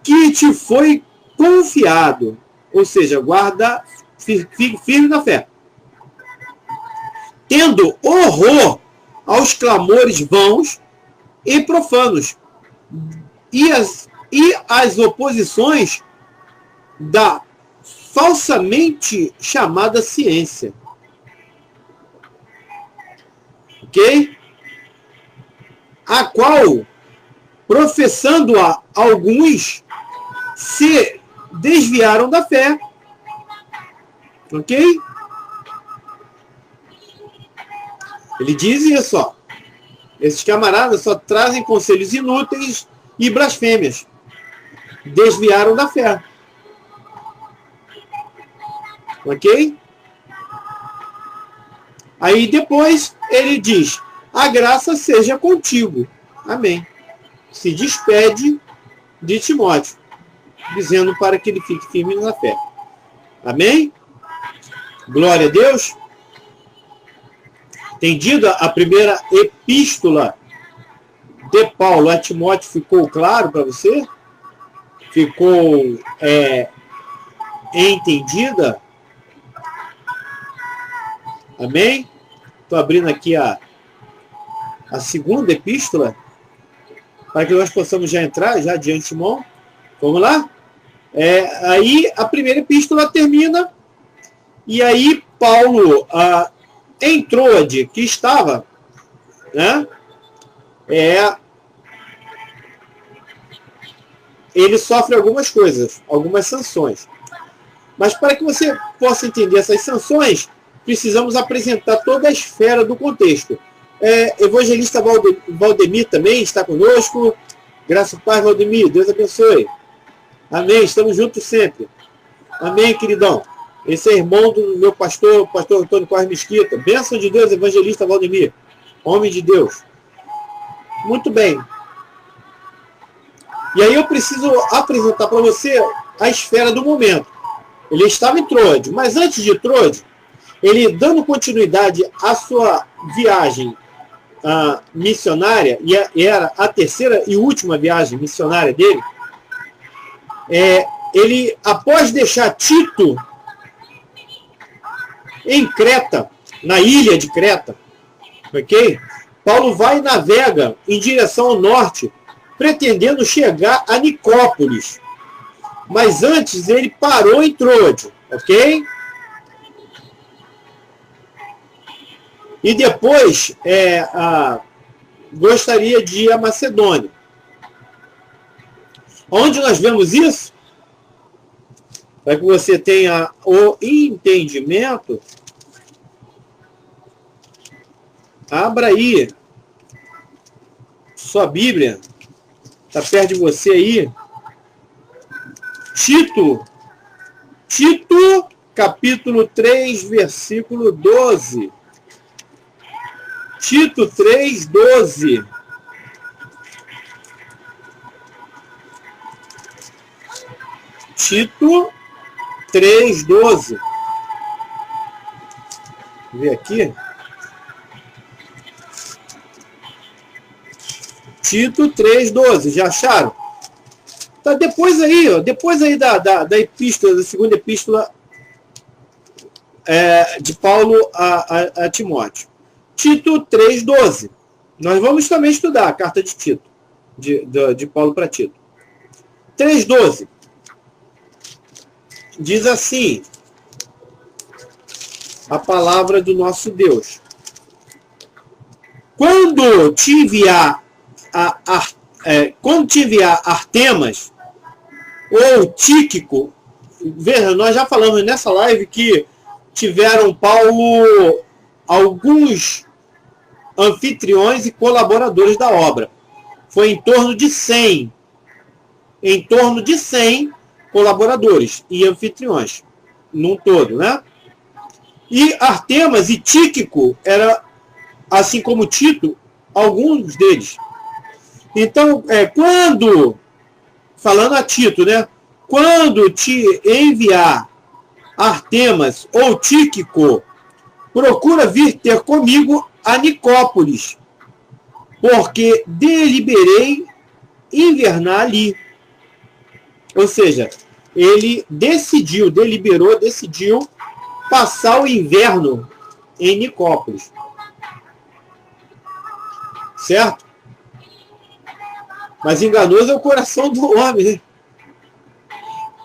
que te foi confiado. Ou seja, guarda, fique firme na fé. Tendo horror aos clamores vãos e profanos e as oposições da falsamente chamada ciência. Ok? A qual, professando-a alguns, se desviaram da fé. Ok? Ele diz isso, ó. Esses camaradas só trazem conselhos inúteis e blasfêmias. Desviaram da fé. Ok? Aí depois ele diz: a graça seja contigo. Amém. Se despede de Timóteo, dizendo para que ele fique firme na fé. Amém? Glória a Deus. Entendida a primeira epístola de Paulo a Timóteo, ficou claro para você? Ficou entendida? Amém? Estou abrindo aqui a segunda epístola, para que nós possamos já entrar, já de antemão. Vamos lá? Aí a primeira epístola termina, e aí Paulo, em Troade, que estava, né, ele sofre algumas coisas, algumas sanções. Mas para que você possa entender essas sanções, precisamos apresentar toda a esfera do contexto. Evangelista Valdemir também está conosco. Graças ao Pai, Valdemir. Deus abençoe. Amém. Estamos juntos sempre. Amém, queridão. Esse é irmão do meu pastor Antônio Corre Mesquita. Bênção de Deus, Evangelista Valdemir. Homem de Deus. Muito bem. E aí eu preciso apresentar para você a esfera do momento. Ele estava em Troade, mas antes de Troade, ele dando continuidade à sua viagem missionária, e era a terceira e última viagem missionária dele, ele, após deixar Tito em Creta, na ilha de Creta, ok? Paulo vai e navega em direção ao norte, pretendendo chegar a Nicópolis. Mas antes ele parou em Troade, ok? E depois gostaria de ir a Macedônia. Onde nós vemos isso? Para que você tenha o entendimento, abra aí sua Bíblia, está perto de você aí. Tito, capítulo 3, versículo 12. Tito 3, 12. Tito 3, 12. Vou ver aqui. Tito 3, 12. Já acharam? Tá depois aí, ó, da epístola, da segunda epístola de Paulo a Timóteo. Tito 3, 12. Nós vamos também estudar a carta de Tito, de Paulo para Tito. 3, 12. Diz assim a palavra do nosso Deus. Quando te enviar Artemas ou Tíquico, veja, nós já falamos nessa live que tiveram Paulo alguns anfitriões e colaboradores da obra. Foi em torno de 100 colaboradores e anfitriões, num todo, né? E Artemas e Tíquico era, assim como Tito, alguns deles. Então, falando a Tito, né? Quando te enviar Artemas ou Tíquico, procura vir ter comigo a Nicópolis, porque deliberei invernar ali. Ou seja, ele decidiu passar o inverno em Nicópolis. Certo? Mas enganoso é o coração do homem, né?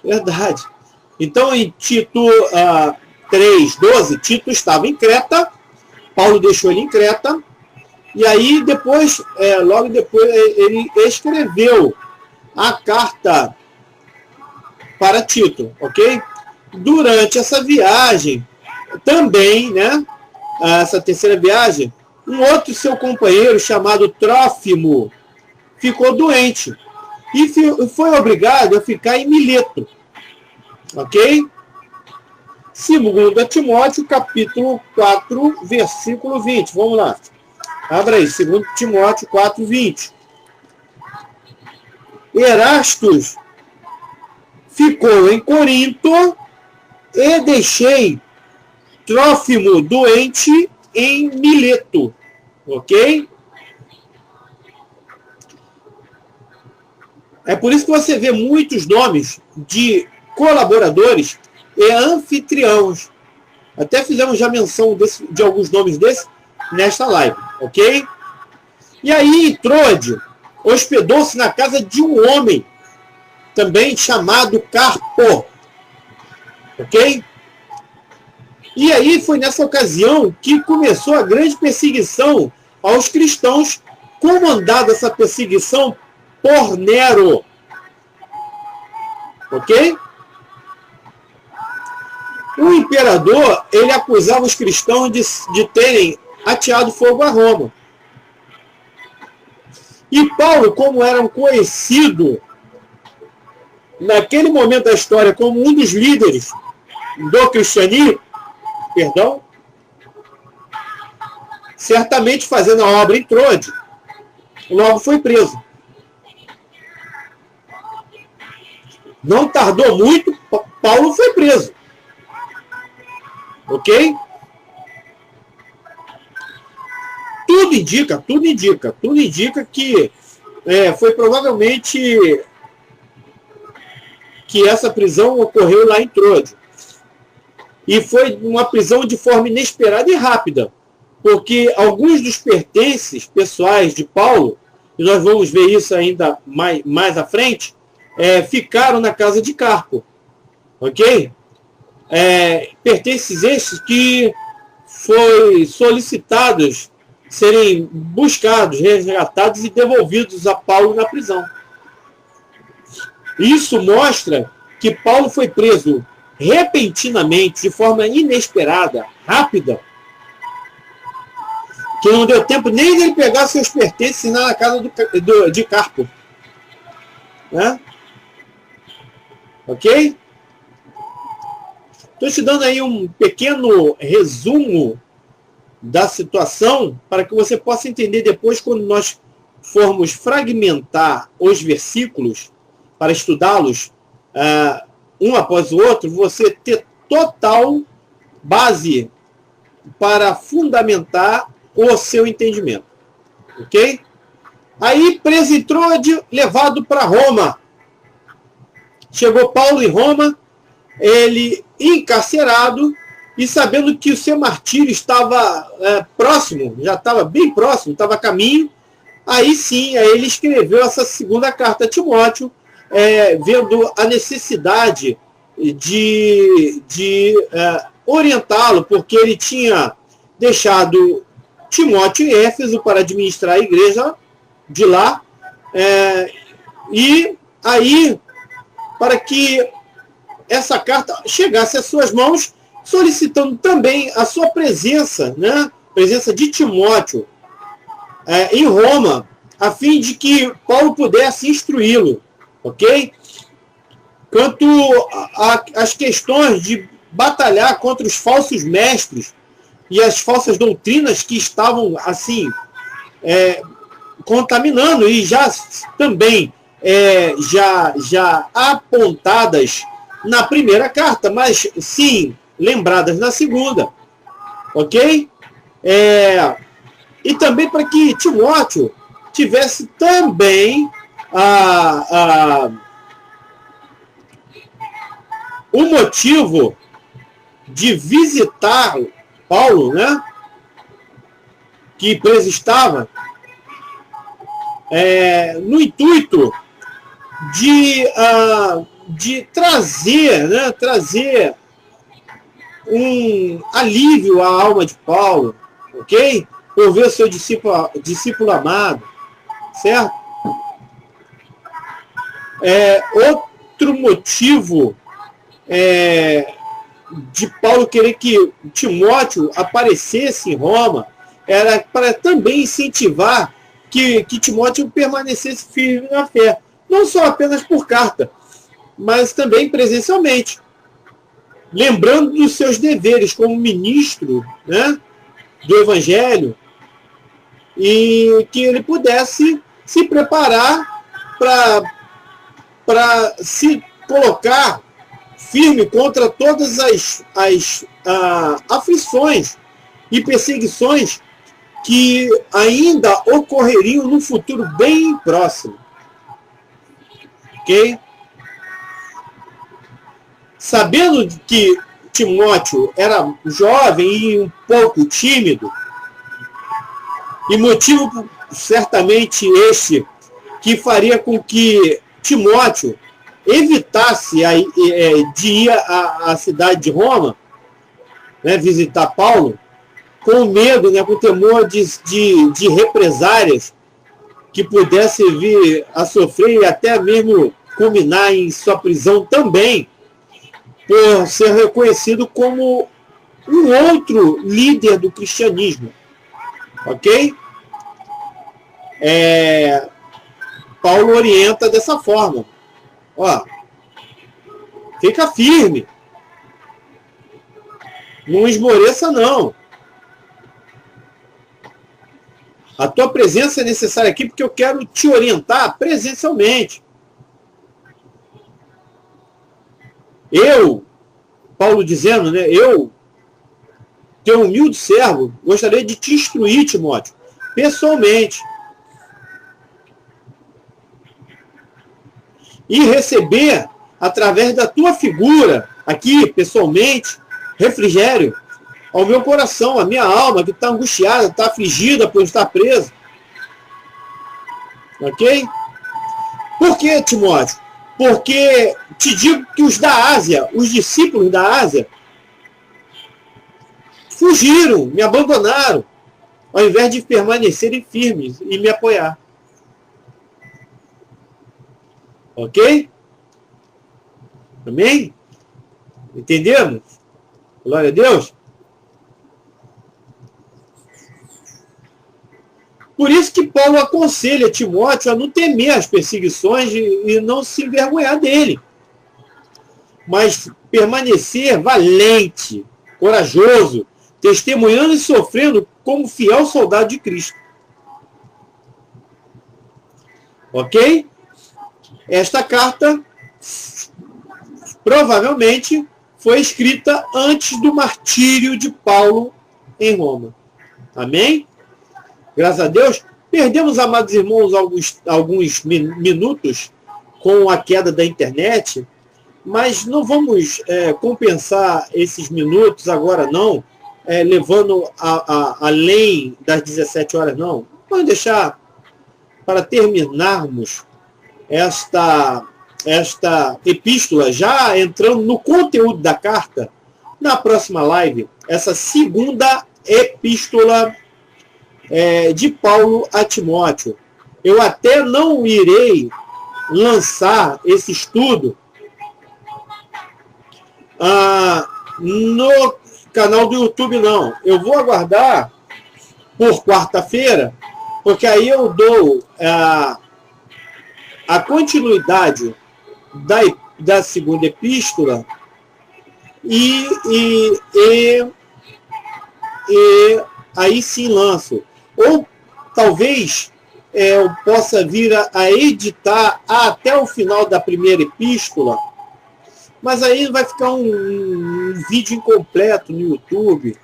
Verdade. Então, em Tito 3, 12, Tito estava em Creta, Paulo deixou ele em Creta, e aí depois, logo depois, ele escreveu a carta para Tito, ok? Durante essa viagem, também, né, essa terceira viagem, um outro seu companheiro chamado Trófimo ficou doente e foi obrigado a ficar em Mileto, ok? Segundo a Timóteo, capítulo 4, versículo 20. Vamos lá. Abra aí, segundo Timóteo 4, 20. Erastus ficou em Corinto e deixei Trófimo doente em Mileto. Ok? É por isso que você vê muitos nomes de colaboradores e anfitriãos. Até fizemos já menção de alguns nomes desses nesta live, ok? E aí Trode hospedou-se na casa de um homem, também chamado Carpo, ok? E aí foi nessa ocasião que começou a grande perseguição aos cristãos, comandada essa perseguição por Nero, ok? O imperador, ele acusava os cristãos de terem ateado fogo a Roma. E Paulo, como era um conhecido naquele momento da história como um dos líderes do cristianismo, certamente fazendo a obra em Trode, logo foi preso. Não tardou muito, Paulo foi preso. Ok? Tudo indica que foi provavelmente que essa prisão ocorreu lá em Trode. E foi uma prisão de forma inesperada e rápida, porque alguns dos pertences pessoais de Paulo, e nós vamos ver isso ainda mais à frente, ficaram na casa de Carpo. Ok? Pertences estes que foi solicitados serem buscados, resgatados e devolvidos a Paulo na prisão. Isso mostra que Paulo foi preso repentinamente, de forma inesperada, rápida, que não deu tempo nem de ele pegar seus pertences na casa de Carpo. Né? Ok? Estou te dando aí um pequeno resumo da situação para que você possa entender depois, quando nós formos fragmentar os versículos para estudá-los um após o outro, você ter total base para fundamentar o seu entendimento. Ok? Aí, preso em Trode, levado para Roma. Chegou Paulo em Roma, ele encarcerado, e sabendo que o seu martírio estava próximo, já estava bem próximo, estava a caminho, aí sim, aí ele escreveu essa segunda carta a Timóteo, vendo a necessidade de orientá-lo, porque ele tinha deixado Timóteo em Éfeso para administrar a igreja de lá, e aí, para que essa carta chegasse às suas mãos, solicitando também a sua presença, né? Presença de Timóteo em Roma, a fim de que Paulo pudesse instruí-lo, ok? Quanto às questões de batalhar contra os falsos mestres e as falsas doutrinas que estavam, assim, contaminando e já também já apontadas na primeira carta, mas sim lembradas na segunda, ok? E também para que Timóteo tivesse também o motivo de visitar Paulo, né? Que preso estava, no intuito de trazer, né? Trazer um alívio à alma de Paulo, ok? Por ver o seu discípulo amado, certo? Outro motivo de Paulo querer que Timóteo aparecesse em Roma era para também incentivar que Timóteo permanecesse firme na fé, não só apenas por carta, mas também presencialmente, lembrando dos seus deveres como ministro, né, do Evangelho, e que ele pudesse se preparar para se colocar firme contra todas as aflições e perseguições que ainda ocorreriam no futuro bem próximo. Ok? Sabendo que Timóteo era jovem e um pouco tímido, e motivo certamente este que faria com que Timóteo evitasse de ir à cidade de Roma, né, visitar Paulo, com medo, né, com temor de represárias que pudesse vir a sofrer e até mesmo culminar em sua prisão também, por ser reconhecido como um outro líder do cristianismo. Ok? Paulo orienta dessa forma. Ó, fica firme. Não esmoreça, não. A tua presença é necessária aqui porque eu quero te orientar presencialmente. Paulo dizendo, né? Eu, teu humilde servo, gostaria de te instruir, Timóteo, pessoalmente. E receber, através da tua figura, aqui, pessoalmente, refrigério ao meu coração, à minha alma, que está angustiada, está afligida por estar presa. Ok? Por que, Timóteo? Porque te digo que os da Ásia, os discípulos da Ásia, fugiram, me abandonaram, ao invés de permanecerem firmes e me apoiar. Ok? Amém? Entendemos? Glória a Deus. Por isso que Paulo aconselha Timóteo a não temer as perseguições e não se envergonhar dele, mas permanecer valente, corajoso, testemunhando e sofrendo como fiel soldado de Cristo. Ok? Esta carta provavelmente foi escrita antes do martírio de Paulo em Roma. Amém? Graças a Deus. Perdemos, amados irmãos, alguns minutos com a queda da internet, mas não vamos compensar esses minutos agora, não, levando além das 17 horas, não. Vamos deixar para terminarmos esta epístola, já entrando no conteúdo da carta, na próxima live, essa segunda epístola de Paulo a Timóteo. Eu até não irei lançar esse estudo no canal do YouTube, não. Eu vou aguardar por quarta-feira, porque aí eu dou a continuidade da segunda epístola e aí sim lanço. Ou talvez eu possa vir a editar até o final da primeira epístola, mas aí vai ficar um vídeo incompleto no YouTube.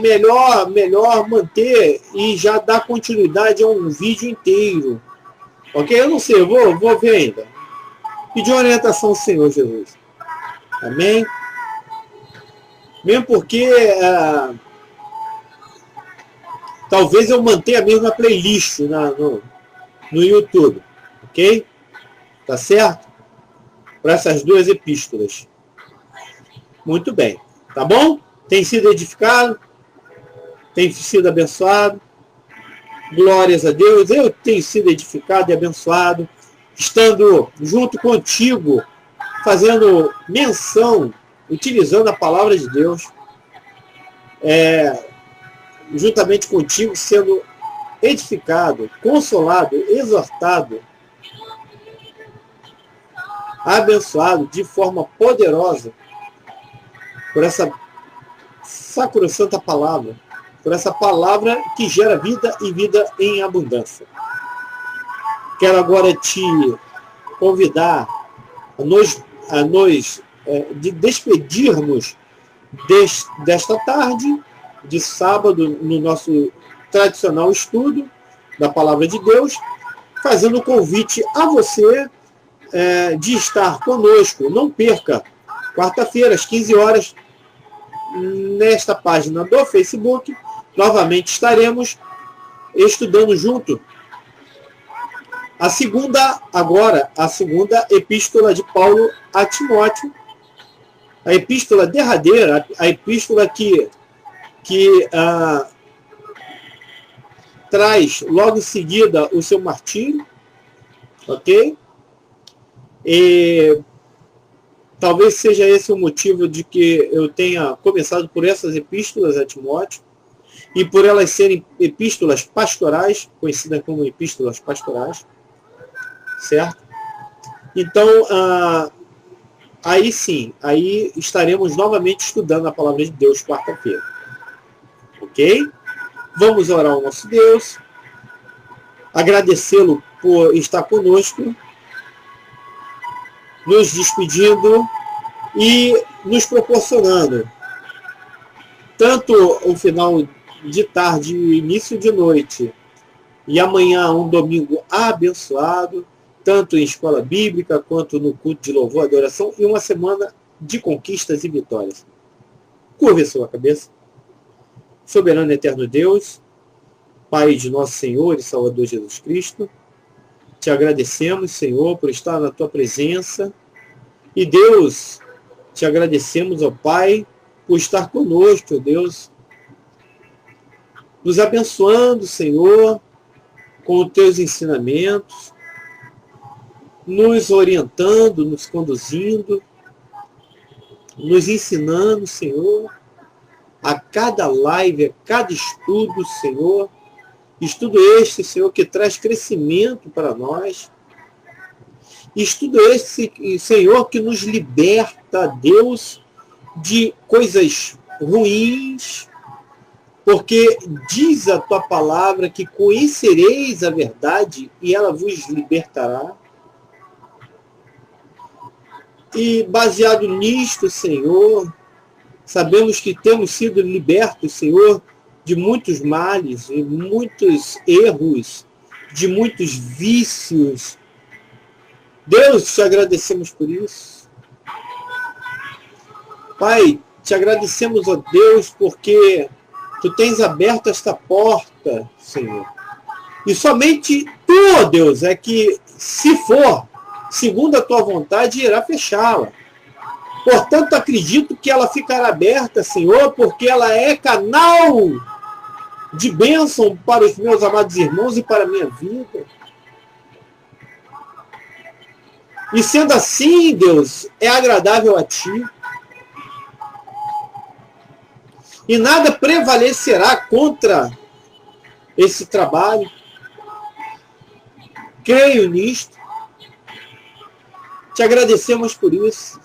Melhor manter e já dar continuidade a um vídeo inteiro. Ok? Eu não sei, eu vou ver ainda. Pedir orientação ao Senhor Jesus. Amém? Mesmo porque talvez eu mantenha a mesma playlist no YouTube. Ok? Tá certo? Para essas duas epístolas. Muito bem. Tá bom? Tem sido edificado? Tem sido abençoado? Glórias a Deus. Eu tenho sido edificado e abençoado, estando junto contigo, fazendo menção, utilizando a palavra de Deus, juntamente contigo, sendo edificado, consolado, exortado, abençoado de forma poderosa por essa sacrossanta palavra, por essa palavra que gera vida e vida em abundância. Quero agora te convidar a nos despedirmos desta tarde, de sábado, no nosso tradicional estudo da Palavra de Deus, fazendo o convite a você de estar conosco. Não perca quarta-feira, às 15 horas, nesta página do Facebook, novamente estaremos estudando junto a segunda epístola de Paulo a Timóteo, a epístola derradeira, a epístola que traz logo em seguida o seu martírio, ok? E talvez seja esse o motivo de que eu tenha começado por essas epístolas a Timóteo, e por elas serem epístolas pastorais, conhecidas como epístolas pastorais, certo? Então, aí sim, aí estaremos novamente estudando a palavra de Deus quarta-feira. Ok? Vamos orar ao nosso Deus, agradecê-lo por estar conosco, nos despedindo e nos proporcionando tanto o final de tarde e o início de noite, e amanhã um domingo abençoado, tanto em escola bíblica quanto no culto de louvor e adoração, e uma semana de conquistas e vitórias. Curve a sua cabeça. Soberano e eterno Deus, Pai de nosso Senhor e Salvador Jesus Cristo, te agradecemos, Senhor, por estar na tua presença. E Deus, te agradecemos, ó Pai, por estar conosco, Deus, nos abençoando, Senhor, com os teus ensinamentos, nos orientando, nos conduzindo, nos ensinando, Senhor, a cada live, a cada estudo, Senhor. Estudo este, Senhor, que traz crescimento para nós. Estudo este, Senhor, que nos liberta, Deus, de coisas ruins, porque diz a tua palavra que conhecereis a verdade e ela vos libertará. E baseado nisto, Senhor, sabemos que temos sido libertos, Senhor, de muitos males, de muitos erros, de muitos vícios. Deus, te agradecemos por isso. Pai, te agradecemos, ó Deus, porque tu tens aberto esta porta, Senhor. E somente tu, ó Deus, é que, se for segundo a tua vontade, irá fechá-la. Portanto, acredito que ela ficará aberta, Senhor, porque ela é canal de bênção para os meus amados irmãos e para a minha vida. E sendo assim, Deus, é agradável a ti. E nada prevalecerá contra esse trabalho. Creio nisto. Te agradecemos por isso.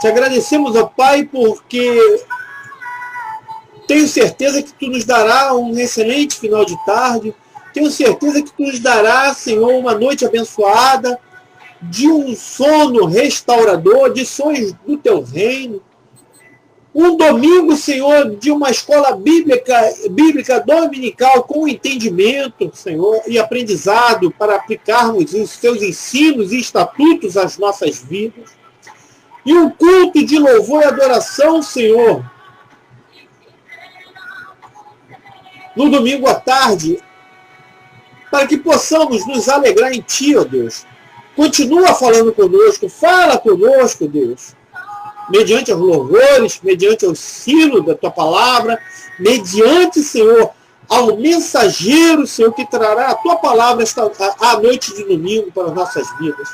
Te agradecemos, ó Pai, porque tenho certeza que tu nos dará um excelente final de tarde. Tenho certeza que tu nos dará, Senhor, uma noite abençoada, de um sono restaurador, de sonhos do teu reino. Um domingo, Senhor, de uma escola bíblica dominical com entendimento, Senhor, e aprendizado para aplicarmos os teus ensinos e estatutos às nossas vidas. E um culto de louvor e adoração, Senhor, no domingo à tarde, para que possamos nos alegrar em ti, ó Deus. Continua falando conosco, fala conosco, Deus, mediante os louvores, mediante o ensino da tua palavra, mediante, Senhor, ao mensageiro, Senhor, que trará a tua palavra à noite de domingo para as nossas vidas.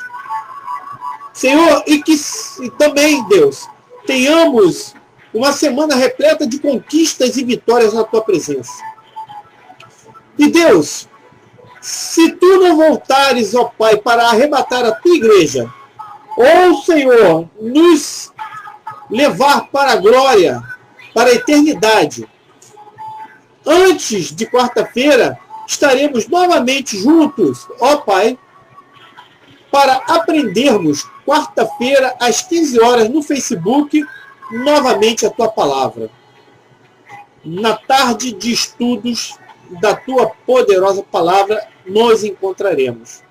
Senhor, e também, Deus, tenhamos uma semana repleta de conquistas e vitórias na tua presença. E Deus, se tu não voltares, ó Pai, para arrebatar a tua igreja, ou, Senhor, nos levar para a glória, para a eternidade, antes de quarta-feira, estaremos novamente juntos, ó Pai, para aprendermos quarta-feira, às 15 horas, no Facebook, novamente a tua palavra. Na tarde de estudos da tua poderosa palavra, nos encontraremos.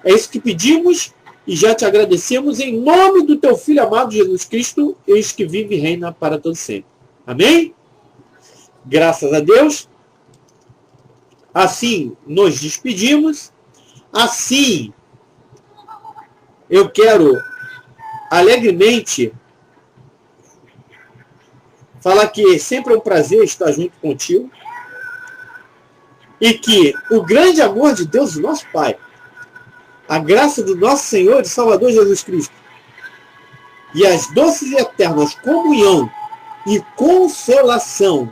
É isso que pedimos e já te agradecemos em nome do teu Filho amado Jesus Cristo, eis que vive e reina para todo sempre. Amém? Graças a Deus. Assim nos despedimos. Assim eu quero alegremente falar que sempre é um prazer estar junto contigo e que o grande amor de Deus, o nosso Pai, a graça do nosso Senhor e Salvador Jesus Cristo e as doces e eternas comunhão e consolação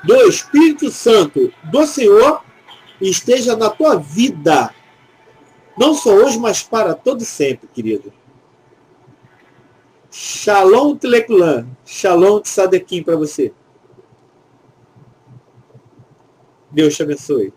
do Espírito Santo do Senhor esteja na tua vida, não só hoje, mas para todo sempre, querido. Shalom Telekulam, Shalom Tzadekim para você. Deus te abençoe.